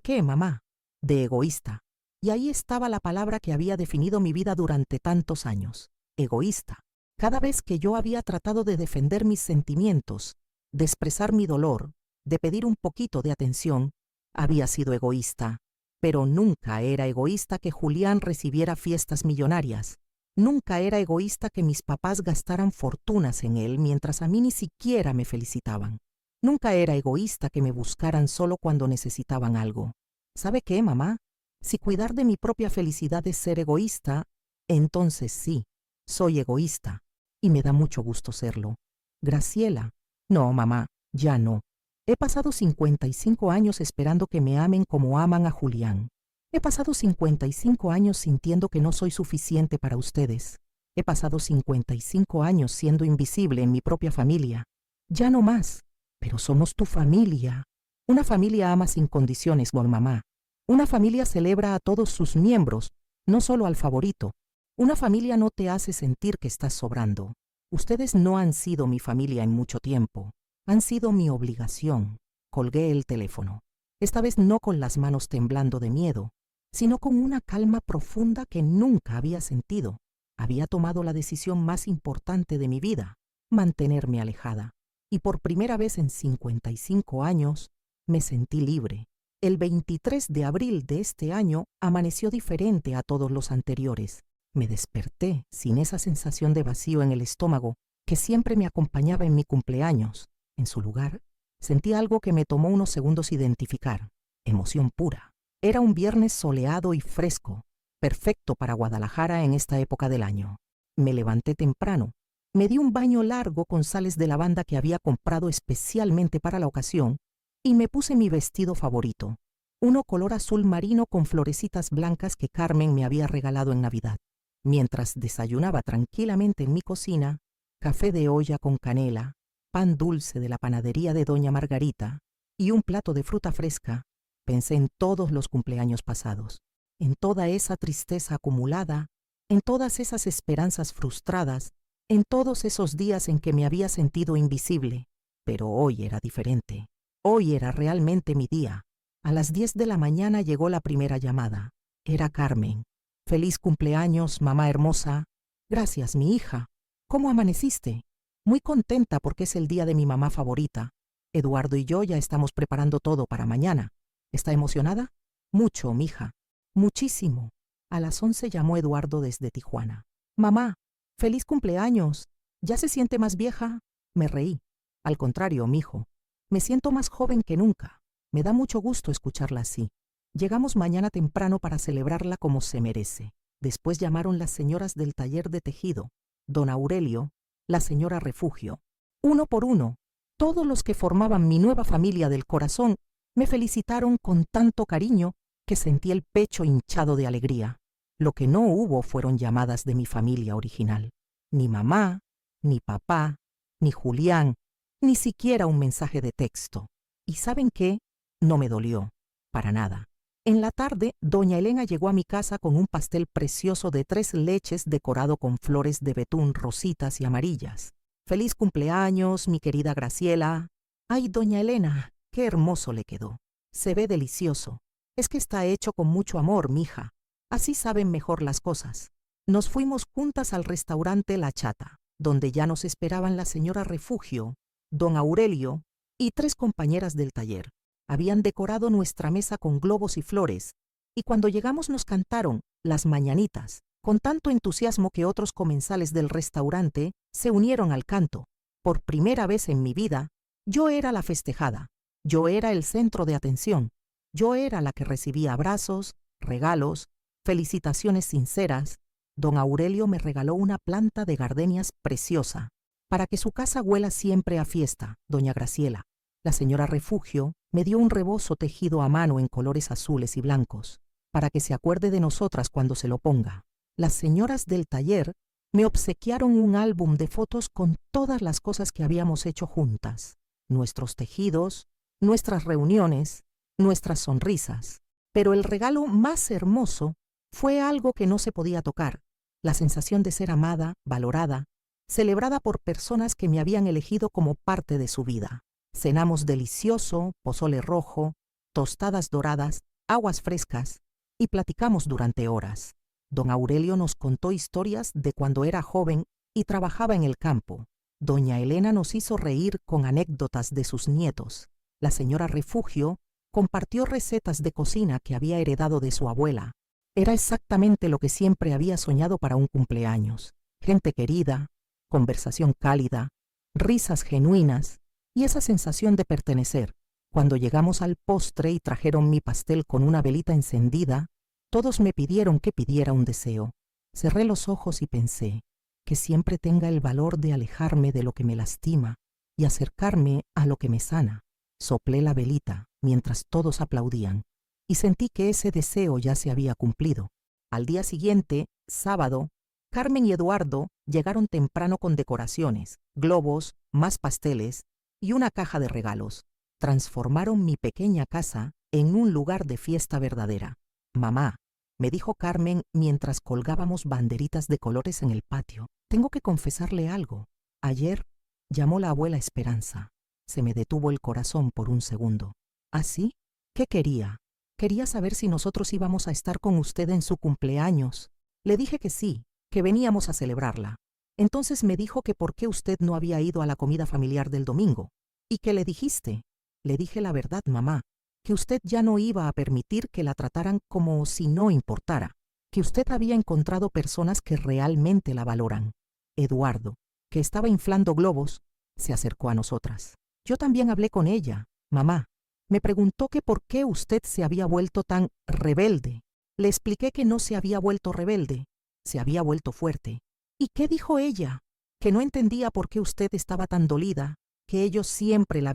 qué, mamá? De egoísta. Y ahí estaba la palabra que había definido mi vida durante tantos años. Egoísta. Cada vez que yo había tratado de defender mis sentimientos, de expresar mi dolor, de pedir un poquito de atención, había sido egoísta. Pero nunca era egoísta que Julián recibiera fiestas millonarias. Nunca era egoísta que mis papás gastaran fortunas en él mientras a mí ni siquiera me felicitaban. Nunca era egoísta que me buscaran solo cuando necesitaban algo. ¿Sabe qué, mamá? Si cuidar de mi propia felicidad es ser egoísta, entonces sí, soy egoísta, y me da mucho gusto serlo. Graciela. No, mamá, ya no. He pasado 55 años esperando que me amen como aman a Julián. He pasado 55 años sintiendo que no soy suficiente para ustedes. He pasado 55 años siendo invisible en mi propia familia. Ya no más, pero somos tu familia. Una familia ama sin condiciones, mamá. Una familia celebra a todos sus miembros, no solo al favorito. Una familia no te hace sentir que estás sobrando. Ustedes no han sido mi familia en mucho tiempo. Han sido mi obligación. Colgué el teléfono. Esta vez no con las manos temblando de miedo, sino con una calma profunda que nunca había sentido. Había tomado la decisión más importante de mi vida, mantenerme alejada. Y por primera vez en 55 años, me sentí libre. El 23 de abril de este año amaneció diferente a todos los anteriores. Me desperté sin esa sensación de vacío en el estómago que siempre me acompañaba en mi cumpleaños. En su lugar, sentí algo que me tomó unos segundos identificar. Emoción pura. Era un viernes soleado y fresco, perfecto para Guadalajara en esta época del año. Me levanté temprano, me di un baño largo con sales de lavanda que había comprado especialmente para la ocasión y me puse mi vestido favorito, uno color azul marino con florecitas blancas que Carmen me había regalado en Navidad. Mientras desayunaba tranquilamente en mi cocina, café de olla con canela, pan dulce de la panadería de Doña Margarita y un plato de fruta fresca, pensé en todos los cumpleaños pasados, en toda esa tristeza acumulada, en todas esas esperanzas frustradas, en todos esos días en que me había sentido invisible. Pero hoy era diferente. Hoy era realmente mi día. A las 10 de la mañana llegó la primera llamada. Era Carmen. Feliz cumpleaños, mamá hermosa. Gracias, mi hija. ¿Cómo amaneciste? Muy contenta porque es el día de mi mamá favorita. Eduardo y yo ya estamos preparando todo para mañana. ¿Está emocionada? Mucho, mija. Muchísimo. A las 11 llamó Eduardo desde Tijuana. Mamá, feliz cumpleaños. ¿Ya se siente más vieja? Me reí. Al contrario, mijo. Me siento más joven que nunca. Me da mucho gusto escucharla así. Llegamos mañana temprano para celebrarla como se merece. Después llamaron las señoras del taller de tejido, don Aurelio, la señora Refugio. Uno por uno, todos los que formaban mi nueva familia del corazón me felicitaron con tanto cariño que sentí el pecho hinchado de alegría. Lo que no hubo fueron llamadas de mi familia original. Ni mamá, ni papá, ni Julián, ni siquiera un mensaje de texto. ¿Y saben qué? No me dolió, para nada. En la tarde, doña Elena llegó a mi casa con un pastel precioso de 3 leches decorado con flores de betún rositas y amarillas. Feliz cumpleaños, mi querida Graciela. Ay, doña Elena, qué hermoso le quedó. Se ve delicioso. Es que está hecho con mucho amor, mija. Así saben mejor las cosas. Nos fuimos juntas al restaurante La Chata, donde ya nos esperaban la señora Refugio, don Aurelio y 3 compañeras del taller. Habían decorado nuestra mesa con globos y flores, y cuando llegamos nos cantaron las mañanitas, con tanto entusiasmo que otros comensales del restaurante se unieron al canto. Por primera vez en mi vida, yo era la festejada, yo era el centro de atención, yo era la que recibía abrazos, regalos, felicitaciones sinceras. Don Aurelio me regaló una planta de gardenias preciosa, para que su casa huela siempre a fiesta, doña Graciela. La señora Refugio me dio un rebozo tejido a mano en colores azules y blancos, para que se acuerde de nosotras cuando se lo ponga. Las señoras del taller me obsequiaron un álbum de fotos con todas las cosas que habíamos hecho juntas, nuestros tejidos, nuestras reuniones, nuestras sonrisas. Pero el regalo más hermoso fue algo que no se podía tocar, la sensación de ser amada, valorada, celebrada por personas que me habían elegido como parte de su vida. Cenamos delicioso, pozole rojo, tostadas doradas, aguas frescas y platicamos durante horas. Don Aurelio nos contó historias de cuando era joven y trabajaba en el campo. Doña Elena nos hizo reír con anécdotas de sus nietos. La señora Refugio compartió recetas de cocina que había heredado de su abuela. Era exactamente lo que siempre había soñado para un cumpleaños. Gente querida, conversación cálida, risas genuinas y esa sensación de pertenecer. Cuando llegamos al postre y trajeron mi pastel con una velita encendida, todos me pidieron que pidiera un deseo. Cerré los ojos y pensé que siempre tenga el valor de alejarme de lo que me lastima y acercarme a lo que me sana. Soplé la velita mientras todos aplaudían y sentí que ese deseo ya se había cumplido. Al día siguiente, sábado, Carmen y Eduardo llegaron temprano con decoraciones, globos, más pasteles y una caja de regalos. transformaron mi pequeña casa en un lugar de fiesta verdadera. Mamá, me dijo Carmen mientras colgábamos banderitas de colores en el patio, tengo que confesarle algo. Ayer llamó la abuela Esperanza. Se me detuvo el corazón por un segundo. ¿Ah, sí? ¿Qué quería? Quería saber si nosotros íbamos a estar con usted en su cumpleaños. Le dije que sí, que veníamos a celebrarla. Entonces me dijo que por qué usted no había ido a la comida familiar del domingo. ¿Y qué le dijiste? Le dije la verdad, mamá, que usted ya no iba a permitir que la trataran como si no importara, que usted había encontrado personas que realmente la valoran. Eduardo, que estaba inflando globos, se acercó a nosotras. Yo también hablé con ella, mamá. Me preguntó que por qué usted se había vuelto tan rebelde. Le expliqué que no se había vuelto rebelde, se había vuelto fuerte. ¿Y qué dijo ella? Que no entendía por qué usted estaba tan dolida, que ellos siempre la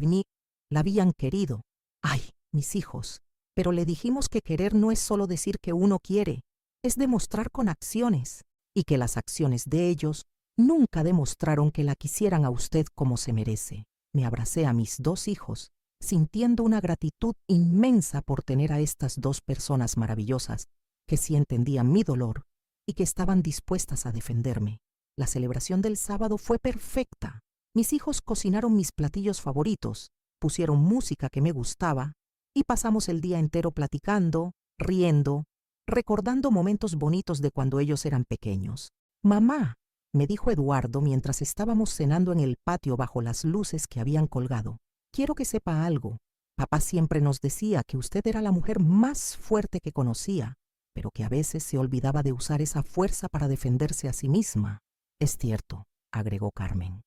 habían querido. Ay, mis hijos, pero le dijimos que querer no es solo decir que uno quiere, es demostrar con acciones, y que las acciones de ellos nunca demostraron que la quisieran a usted como se merece. Me abracé a mis dos hijos, sintiendo una gratitud inmensa por tener a estas dos personas maravillosas, que sí entendían mi dolor y que estaban dispuestas a defenderme. La celebración del sábado fue perfecta. Mis hijos cocinaron mis platillos favoritos, pusieron música que me gustaba y pasamos el día entero platicando, riendo, recordando momentos bonitos de cuando ellos eran pequeños. Mamá, me dijo Eduardo mientras estábamos cenando en el patio bajo las luces que habían colgado, quiero que sepa algo. Papá siempre nos decía que usted era la mujer más fuerte que conocía, pero que a veces se olvidaba de usar esa fuerza para defenderse a sí misma. Es cierto, agregó Carmen.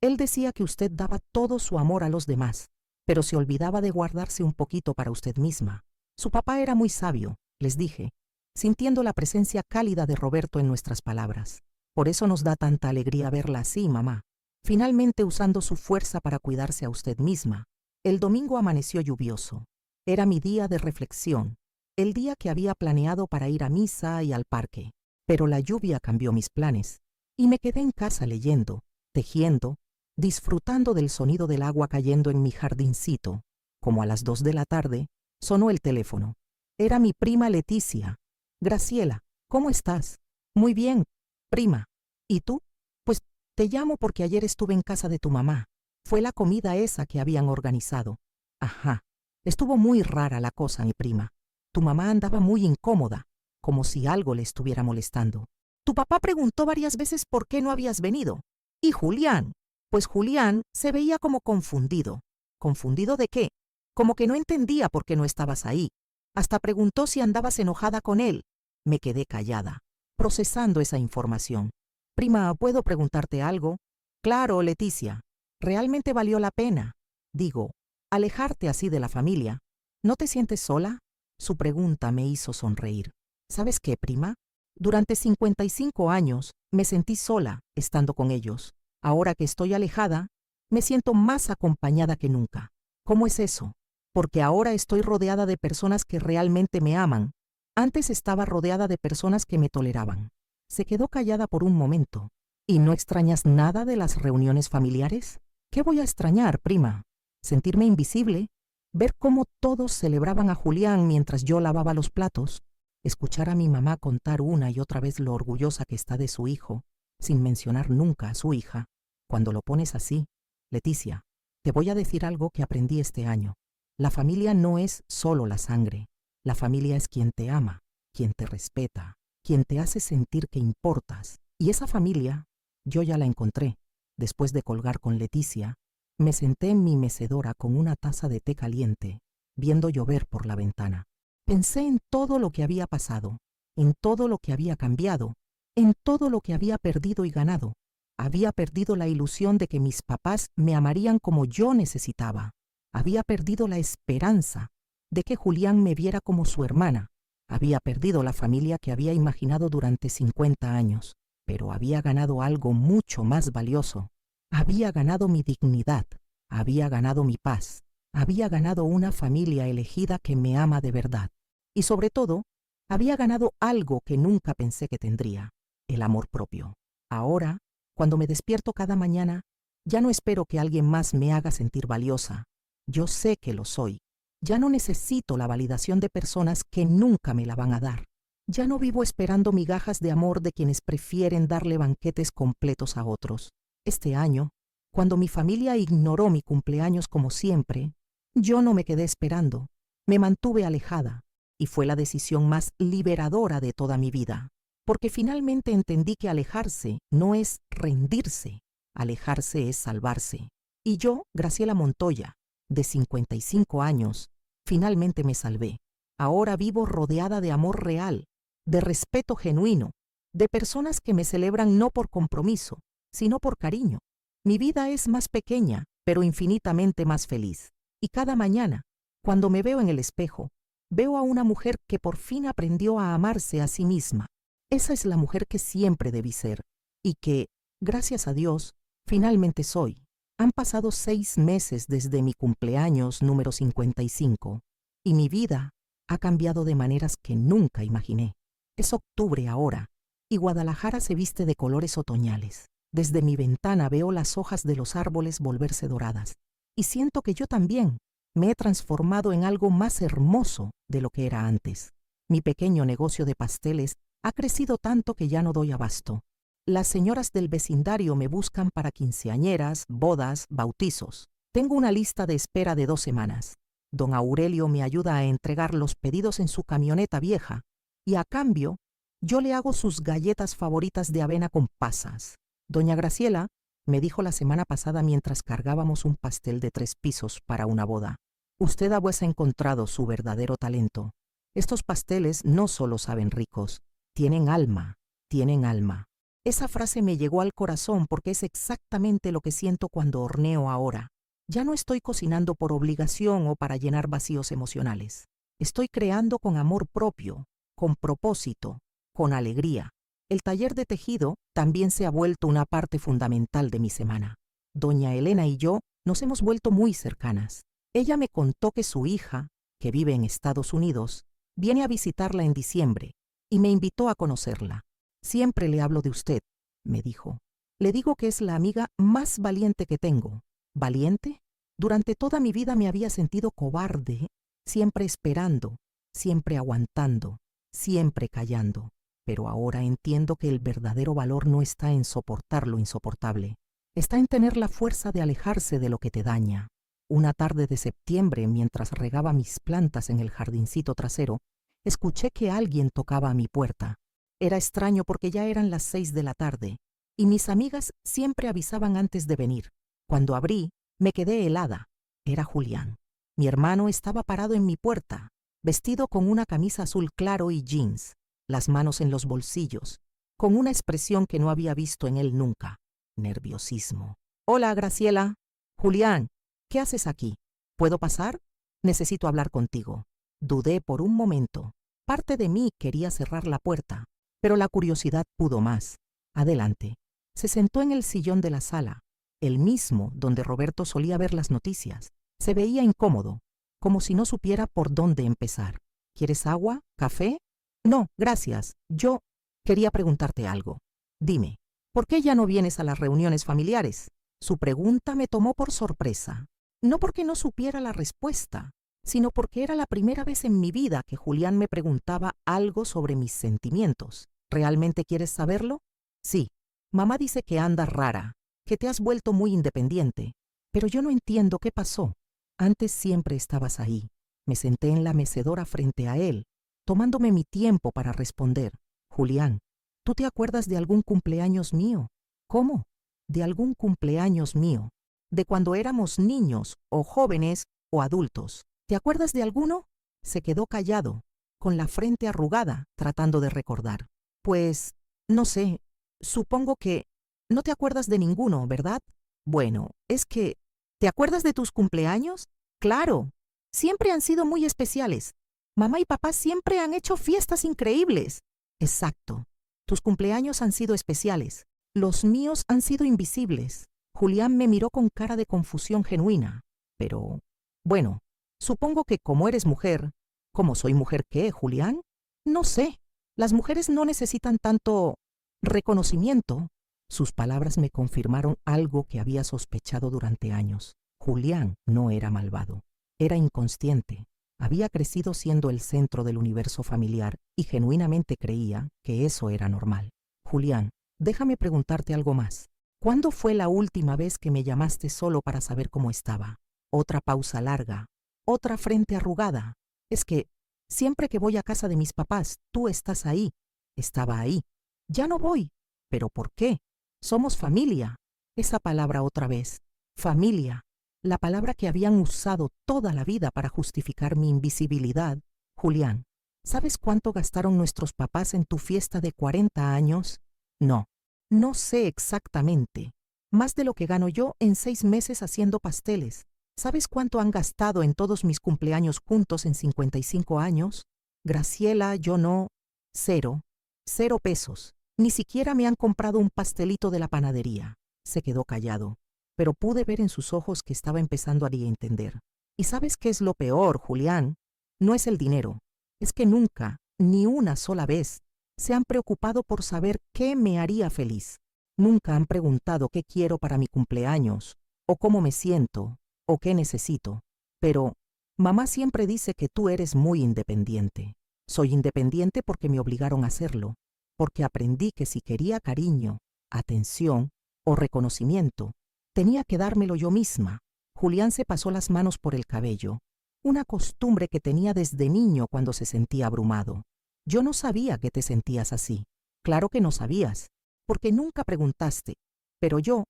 Él decía que usted daba todo su amor a los demás, pero se olvidaba de guardarse un poquito para usted misma. Su papá era muy sabio, les dije, sintiendo la presencia cálida de Roberto en nuestras palabras. Por eso nos da tanta alegría verla así, mamá, finalmente usando su fuerza para cuidarse a usted misma. El domingo amaneció lluvioso. Era mi día de reflexión, el día que había planeado para ir a misa y al parque. Pero la lluvia cambió mis planes, y me quedé en casa leyendo, tejiendo, disfrutando del sonido del agua cayendo en mi jardincito. Como a las 2 de la tarde, sonó el teléfono. Era mi prima Leticia. Graciela, ¿cómo estás? Muy bien, prima. ¿Y tú? Pues te llamo porque ayer estuve en casa de tu mamá. Fue la comida esa que habían organizado. Ajá, estuvo muy rara la cosa, mi prima. Tu mamá andaba muy incómoda, como si algo le estuviera molestando. Tu papá preguntó varias veces por qué no habías venido. ¿Y Julián? Pues Julián se veía como confundido. ¿Confundido de qué? Como que no entendía por qué no estabas ahí. Hasta preguntó si andabas enojada con él. Me quedé callada, procesando esa información. Prima, ¿puedo preguntarte algo? Claro, Leticia. ¿Realmente valió la pena? Digo, alejarte así de la familia. ¿No te sientes sola? Su pregunta me hizo sonreír. ¿Sabes qué, prima? Durante 55 años me sentí sola estando con ellos. Ahora que estoy alejada, me siento más acompañada que nunca. ¿Cómo es eso? Porque ahora estoy rodeada de personas que realmente me aman. Antes estaba rodeada de personas que me toleraban. Se quedó callada por un momento. ¿Y no extrañas nada de las reuniones familiares? ¿Qué voy a extrañar, prima? ¿Sentirme invisible? ¿Ver cómo todos celebraban a Julián mientras yo lavaba los platos? Escuchar a mi mamá contar una y otra vez lo orgullosa que está de su hijo, sin mencionar nunca a su hija. Cuando lo pones así, Leticia, te voy a decir algo que aprendí este año. La familia no es solo la sangre. La familia es quien te ama, quien te respeta, quien te hace sentir que importas. Y esa familia, yo ya la encontré. Después de colgar con Leticia, me senté en mi mecedora con una taza de té caliente, viendo llover por la ventana. Pensé en todo lo que había pasado, en todo lo que había cambiado, en todo lo que había perdido y ganado. Había perdido la ilusión de que mis papás me amarían como yo necesitaba. Había perdido la esperanza de que Julián me viera como su hermana. Había perdido la familia que había imaginado durante 50 años, pero había ganado algo mucho más valioso. Había ganado mi dignidad, había ganado mi paz, había ganado una familia elegida que me ama de verdad. Y sobre todo, había ganado algo que nunca pensé que tendría, el amor propio. Ahora, cuando me despierto cada mañana, ya no espero que alguien más me haga sentir valiosa. Yo sé que lo soy. Ya no necesito la validación de personas que nunca me la van a dar. Ya no vivo esperando migajas de amor de quienes prefieren darle banquetes completos a otros. Este año, cuando mi familia ignoró mi cumpleaños como siempre, yo no me quedé esperando. Me mantuve alejada y fue la decisión más liberadora de toda mi vida, porque finalmente entendí que alejarse no es rendirse, alejarse es salvarse. Y yo, Graciela Montoya, de 55 años, finalmente me salvé. Ahora vivo rodeada de amor real, de respeto genuino, de personas que me celebran no por compromiso, sino por cariño. Mi vida es más pequeña, pero infinitamente más feliz. Y cada mañana, cuando me veo en el espejo, veo a una mujer que por fin aprendió a amarse a sí misma. Esa es la mujer que siempre debí ser y que, gracias a Dios, finalmente soy. Han pasado 6 meses desde mi cumpleaños número 55 y mi vida ha cambiado de maneras que nunca imaginé. Es octubre ahora y Guadalajara se viste de colores otoñales. Desde mi ventana veo las hojas de los árboles volverse doradas y siento que yo también me he transformado en algo más hermoso de lo que era antes. Mi pequeño negocio de pasteles ha crecido tanto que ya no doy abasto. Las señoras del vecindario me buscan para quinceañeras, bodas, bautizos. Tengo una lista de espera de 2 semanas. Don Aurelio me ayuda a entregar los pedidos en su camioneta vieja y a cambio yo le hago sus galletas favoritas de avena con pasas. Doña Graciela me dijo la semana pasada mientras cargábamos un pastel de 3 pisos para una boda: usted ha encontrado su verdadero talento. Estos pasteles no solo saben ricos, tienen alma, tienen alma. Esa frase me llegó al corazón porque es exactamente lo que siento cuando horneo ahora. Ya no estoy cocinando por obligación o para llenar vacíos emocionales. Estoy creando con amor propio, con propósito, con alegría. El taller de tejido también se ha vuelto una parte fundamental de mi semana. Doña Elena y yo nos hemos vuelto muy cercanas. Ella me contó que su hija, que vive en Estados Unidos, viene a visitarla en diciembre y me invitó a conocerla. Siempre le hablo de usted, me dijo. Le digo que es la amiga más valiente que tengo. ¿Valiente? Durante toda mi vida me había sentido cobarde, siempre esperando, siempre aguantando, siempre callando. Pero ahora entiendo que el verdadero valor no está en soportar lo insoportable. Está en tener la fuerza de alejarse de lo que te daña. Una tarde de septiembre, mientras regaba mis plantas en el jardincito trasero, escuché que alguien tocaba a mi puerta. Era extraño porque ya eran las 6 de la tarde, y mis amigas siempre avisaban antes de venir. Cuando abrí, me quedé helada. Era Julián. Mi hermano estaba parado en mi puerta, vestido con una camisa azul claro y jeans, las manos en los bolsillos, con una expresión que no había visto en él nunca: nerviosismo. «Hola, Graciela». «Julián, ¿qué haces aquí? ¿Puedo pasar? Necesito hablar contigo». Dudé por un momento. Parte de mí quería cerrar la puerta, pero la curiosidad pudo más. «Adelante». Se sentó en el sillón de la sala, el mismo donde Roberto solía ver las noticias. Se veía incómodo, como si no supiera por dónde empezar. «¿Quieres agua? ¿Café?» «No, gracias. Yo quería preguntarte algo. Dime, ¿por qué ya no vienes a las reuniones familiares?» Su pregunta me tomó por sorpresa. No porque no supiera la respuesta, sino porque era la primera vez en mi vida que Julián me preguntaba algo sobre mis sentimientos. ¿Realmente quieres saberlo? Sí. Mamá dice que andas rara, que te has vuelto muy independiente, pero yo no entiendo qué pasó. Antes siempre estabas ahí. Me senté en la mecedora frente a él, tomándome mi tiempo para responder. Julián, ¿tú te acuerdas de algún cumpleaños mío? ¿Cómo? De algún cumpleaños mío, de cuando éramos niños o jóvenes o adultos. ¿Te acuerdas de alguno? Se quedó callado, con la frente arrugada, tratando de recordar. Pues, no sé, supongo que no te acuerdas de ninguno, ¿verdad? Bueno, es que, ¿te acuerdas de tus cumpleaños? Claro, siempre han sido muy especiales. Mamá y papá siempre han hecho fiestas increíbles. Exacto, tus cumpleaños han sido especiales. Los míos han sido invisibles. Julián me miró con cara de confusión genuina. Pero, bueno, supongo que como eres mujer. ¿Cómo soy mujer qué, Julián? No sé. Las mujeres no necesitan tanto reconocimiento. Sus palabras me confirmaron algo que había sospechado durante años. Julián no era malvado, era inconsciente. Había crecido siendo el centro del universo familiar y genuinamente creía que eso era normal. Julián, déjame preguntarte algo más. ¿Cuándo fue la última vez que me llamaste solo para saber cómo estaba? Otra pausa larga, otra frente arrugada. Es que siempre que voy a casa de mis papás, tú estás ahí. Estaba ahí. Ya no voy. ¿Pero por qué? Somos familia. Esa palabra otra vez. Familia. La palabra que habían usado toda la vida para justificar mi invisibilidad. Julián, ¿sabes cuánto gastaron nuestros papás en tu fiesta de 40 años? No, no sé exactamente. Más de lo que gano yo en 6 meses haciendo pasteles. ¿Sabes cuánto han gastado en todos mis cumpleaños juntos en 55 años? Graciela, yo no. 0. 0 pesos. Ni siquiera me han comprado un pastelito de la panadería. Se quedó callado, pero pude ver en sus ojos que estaba empezando a entender. ¿Y sabes qué es lo peor, Julián? No es el dinero. Es que nunca, ni una sola vez, se han preocupado por saber qué me haría feliz. Nunca han preguntado qué quiero para mi cumpleaños, o cómo me siento, o qué necesito. Pero mamá siempre dice que tú eres muy independiente. Soy independiente porque me obligaron a hacerlo, porque aprendí que si quería cariño, atención o reconocimiento, tenía que dármelo yo misma. Julián se pasó las manos por el cabello, una costumbre que tenía desde niño cuando se sentía abrumado. Yo no sabía que te sentías así. Claro que no sabías, porque nunca preguntaste. Pero yo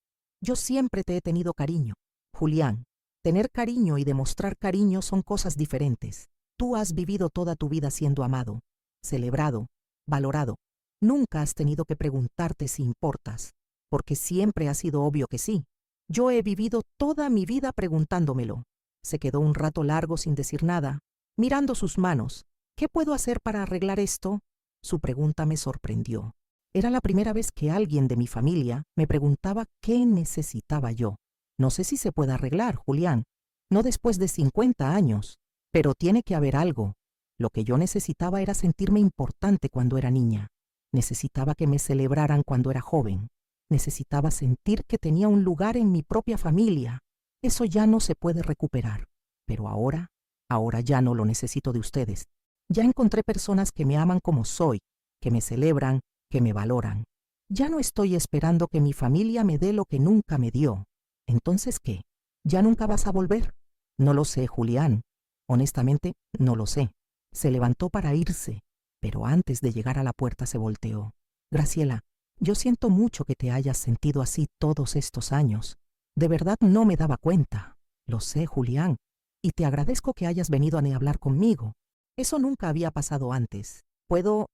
siempre te he tenido cariño. Julián, tener cariño y demostrar cariño son cosas diferentes. Tú has vivido toda tu vida siendo amado, celebrado, valorado. Nunca has tenido que preguntarte si importas, porque siempre ha sido obvio que sí. Yo he vivido toda mi vida preguntándomelo. Se quedó un rato largo sin decir nada, mirando sus manos. ¿Qué puedo hacer para arreglar esto? Su pregunta me sorprendió. Era la primera vez que alguien de mi familia me preguntaba qué necesitaba yo. No sé si se puede arreglar, Julián. No después de 50 años. Pero tiene que haber algo. Lo que yo necesitaba era sentirme importante cuando era niña. Necesitaba que me celebraran cuando era joven. Necesitaba sentir que tenía un lugar en mi propia familia. Eso ya no se puede recuperar. Pero ahora ya no lo necesito de ustedes. Ya encontré personas que me aman como soy, que me celebran, que me valoran. Ya no estoy esperando que mi familia me dé lo que nunca me dio. ¿Entonces qué? ¿Ya nunca vas a volver? No lo sé, Julián. Honestamente, no lo sé. Se levantó para irse, pero antes de llegar a la puerta se volteó. Graciela, yo siento mucho que te hayas sentido así todos estos años. De verdad no me daba cuenta. Lo sé, Julián, y te agradezco que hayas venido a hablar conmigo. Eso nunca había pasado antes. ¿Puedo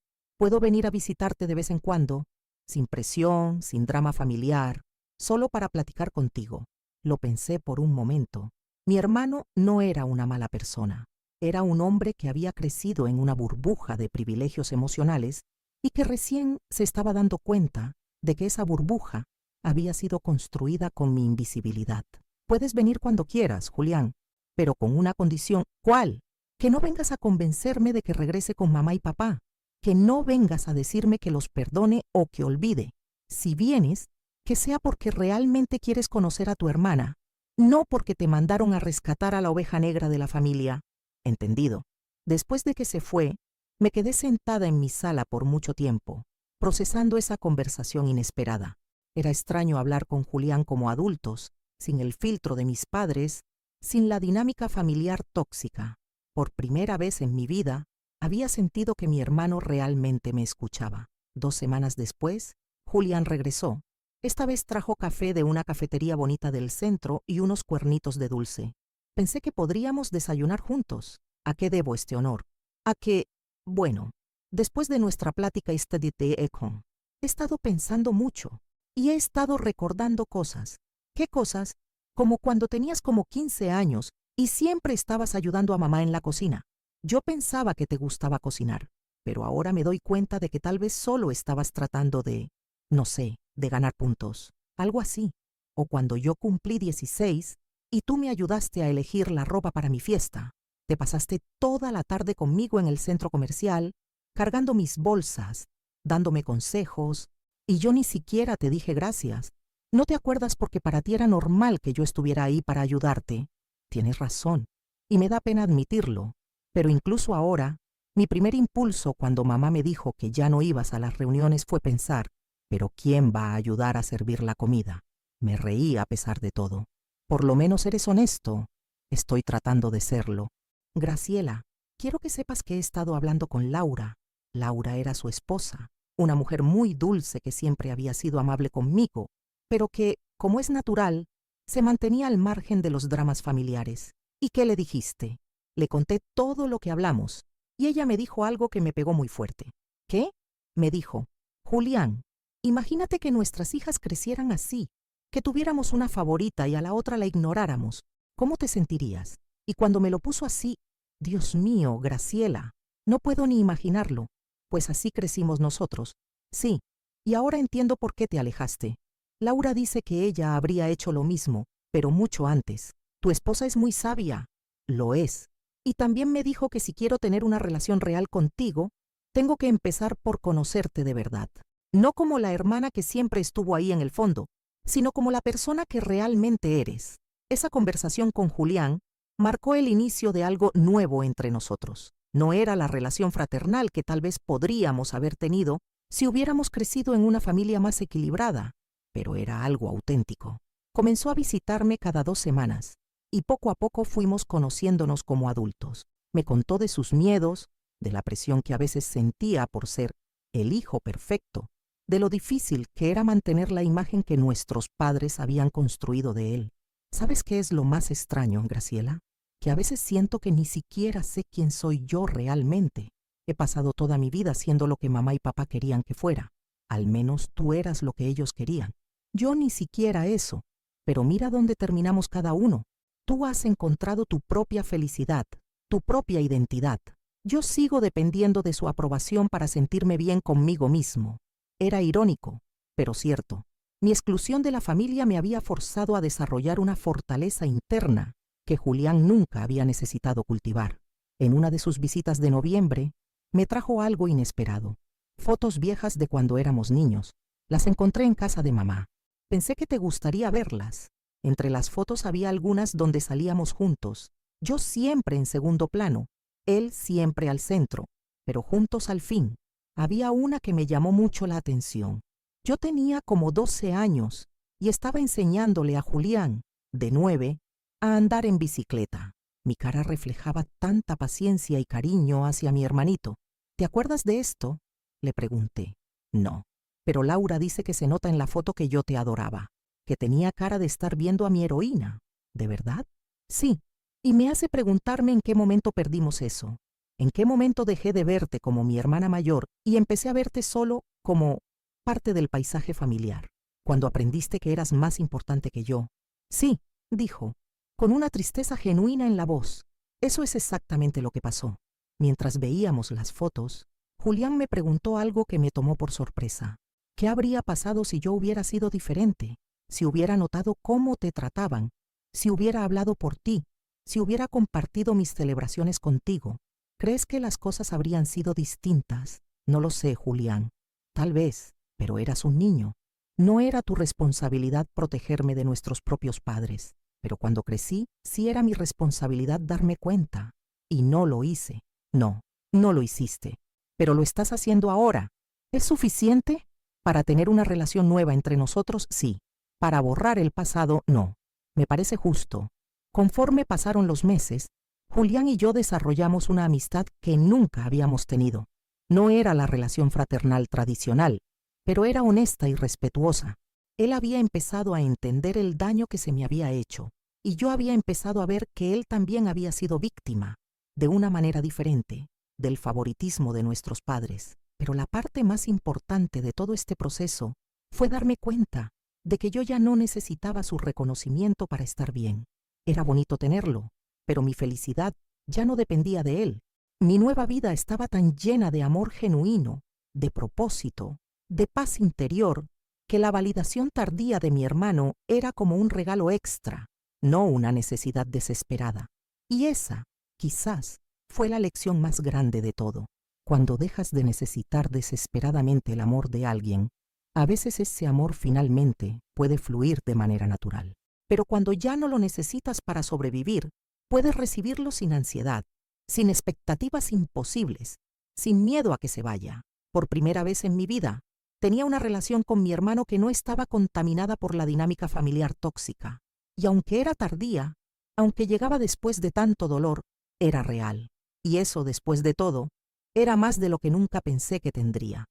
venir a visitarte de vez en cuando? Sin presión, sin drama familiar, solo para platicar contigo. Lo pensé por un momento. Mi hermano no era una mala persona. Era un hombre que había crecido en una burbuja de privilegios emocionales y que recién se estaba dando cuenta de que esa burbuja había sido construida con mi invisibilidad. Puedes venir cuando quieras, Julián, pero con una condición. ¿Cuál? Que no vengas a convencerme de que regrese con mamá y papá. Que no vengas a decirme que los perdone o que olvide. Si vienes, que sea porque realmente quieres conocer a tu hermana, no porque te mandaron a rescatar a la oveja negra de la familia. Entendido. Después de que se fue, me quedé sentada en mi sala por mucho tiempo, procesando esa conversación inesperada. Era extraño hablar con Julián como adultos, sin el filtro de mis padres, sin la dinámica familiar tóxica. Por primera vez en mi vida, había sentido que mi hermano realmente me escuchaba. 2 semanas después, Julián regresó. Esta vez trajo café de una cafetería bonita del centro y unos cuernitos de dulce. Pensé que podríamos desayunar juntos. ¿A qué debo este honor? A que, bueno, después de nuestra plática Study de Econ, he estado pensando mucho y he estado recordando cosas. ¿Qué cosas? Como cuando tenías como 15 años y siempre estabas ayudando a mamá en la cocina. Yo pensaba que te gustaba cocinar, pero ahora me doy cuenta de que tal vez solo estabas tratando de, no sé, de ganar puntos, algo así. O cuando yo cumplí 16 y tú me ayudaste a elegir la ropa para mi fiesta. Te pasaste toda la tarde conmigo en el centro comercial, cargando mis bolsas, dándome consejos, y yo ni siquiera te dije gracias. No te acuerdas porque para ti era normal que yo estuviera ahí para ayudarte. Tienes razón, y me da pena admitirlo, pero incluso ahora, mi primer impulso cuando mamá me dijo que ya no ibas a las reuniones fue pensar, ¿pero quién va a ayudar a servir la comida? Me reí a pesar de todo. Por lo menos eres honesto. Estoy tratando de serlo. Graciela, quiero que sepas que he estado hablando con Laura. Laura era su esposa, una mujer muy dulce que siempre había sido amable conmigo, pero que, como es natural, se mantenía al margen de los dramas familiares. ¿Y qué le dijiste? Le conté todo lo que hablamos, y ella me dijo algo que me pegó muy fuerte. ¿Qué? Me dijo, Julián, imagínate que nuestras hijas crecieran así, que tuviéramos una favorita y a la otra la ignoráramos. ¿Cómo te sentirías? Y cuando me lo puso así, Dios mío, Graciela, no puedo ni imaginarlo, pues así crecimos nosotros. Sí, y ahora entiendo por qué te alejaste. Laura dice que ella habría hecho lo mismo, pero mucho antes. Tu esposa es muy sabia. Lo es. Y también me dijo que si quiero tener una relación real contigo, tengo que empezar por conocerte de verdad. No como la hermana que siempre estuvo ahí en el fondo, sino como la persona que realmente eres. Esa conversación con Julián marcó el inicio de algo nuevo entre nosotros. No era la relación fraternal que tal vez podríamos haber tenido si hubiéramos crecido en una familia más equilibrada, pero era algo auténtico. Comenzó a visitarme cada 2 semanas, y poco a poco fuimos conociéndonos como adultos. Me contó de sus miedos, de la presión que a veces sentía por ser el hijo perfecto, de lo difícil que era mantener la imagen que nuestros padres habían construido de él. ¿Sabes qué es lo más extraño, Graciela? Que a veces siento que ni siquiera sé quién soy yo realmente. He pasado toda mi vida siendo lo que mamá y papá querían que fuera. Al menos tú eras lo que ellos querían. Yo ni siquiera eso. Pero mira dónde terminamos cada uno. Tú has encontrado tu propia felicidad, tu propia identidad. Yo sigo dependiendo de su aprobación para sentirme bien conmigo mismo. Era irónico, pero cierto. Mi exclusión de la familia me había forzado a desarrollar una fortaleza interna que Julián nunca había necesitado cultivar. En una de sus visitas de noviembre, me trajo algo inesperado. Fotos viejas de cuando éramos niños. Las encontré en casa de mamá. Pensé que te gustaría verlas. Entre las fotos había algunas donde salíamos juntos. Yo siempre en segundo plano, él siempre al centro, pero juntos al fin. Había una que me llamó mucho la atención. Yo tenía como 12 años y estaba enseñándole a Julián, de 9, a andar en bicicleta. Mi cara reflejaba tanta paciencia y cariño hacia mi hermanito. ¿Te acuerdas de esto? Le pregunté. No, pero Laura dice que se nota en la foto que yo te adoraba, que tenía cara de estar viendo a mi heroína. ¿De verdad? Sí, y me hace preguntarme en qué momento perdimos eso. ¿En qué momento dejé de verte como mi hermana mayor y empecé a verte solo como parte del paisaje familiar? Cuando aprendiste que eras más importante que yo. Sí, dijo, con una tristeza genuina en la voz. Eso es exactamente lo que pasó. Mientras veíamos las fotos, Julián me preguntó algo que me tomó por sorpresa. ¿Qué habría pasado si yo hubiera sido diferente? Si hubiera notado cómo te trataban, si hubiera hablado por ti, si hubiera compartido mis celebraciones contigo. ¿Crees que las cosas habrían sido distintas? No lo sé, Julián. Tal vez, pero eras un niño. No era tu responsabilidad protegerme de nuestros propios padres, pero cuando crecí, sí era mi responsabilidad darme cuenta. Y no lo hice. No, no lo hiciste. Pero lo estás haciendo ahora. ¿Es suficiente? Para tener una relación nueva entre nosotros, sí. Para borrar el pasado, no. Me parece justo. Conforme pasaron los meses, Julián y yo desarrollamos una amistad que nunca habíamos tenido. No era la relación fraternal tradicional, pero era honesta y respetuosa. Él había empezado a entender el daño que se me había hecho, y yo había empezado a ver que él también había sido víctima, de una manera diferente, del favoritismo de nuestros padres. Pero la parte más importante de todo este proceso fue darme cuenta de que yo ya no necesitaba su reconocimiento para estar bien. Era bonito tenerlo, pero mi felicidad ya no dependía de él. Mi nueva vida estaba tan llena de amor genuino, de propósito, de paz interior, que la validación tardía de mi hermano era como un regalo extra, no una necesidad desesperada. Y esa, quizás, fue la lección más grande de todo. Cuando dejas de necesitar desesperadamente el amor de alguien, A veces ese amor finalmente puede fluir de manera natural. Pero cuando ya no lo necesitas para sobrevivir, puedes recibirlo sin ansiedad, sin expectativas imposibles, sin miedo a que se vaya. Por primera vez en mi vida, tenía una relación con mi hermano que no estaba contaminada por la dinámica familiar tóxica. Y aunque era tardía, aunque llegaba después de tanto dolor, era real. Y eso, después de todo, era más de lo que nunca pensé que tendría.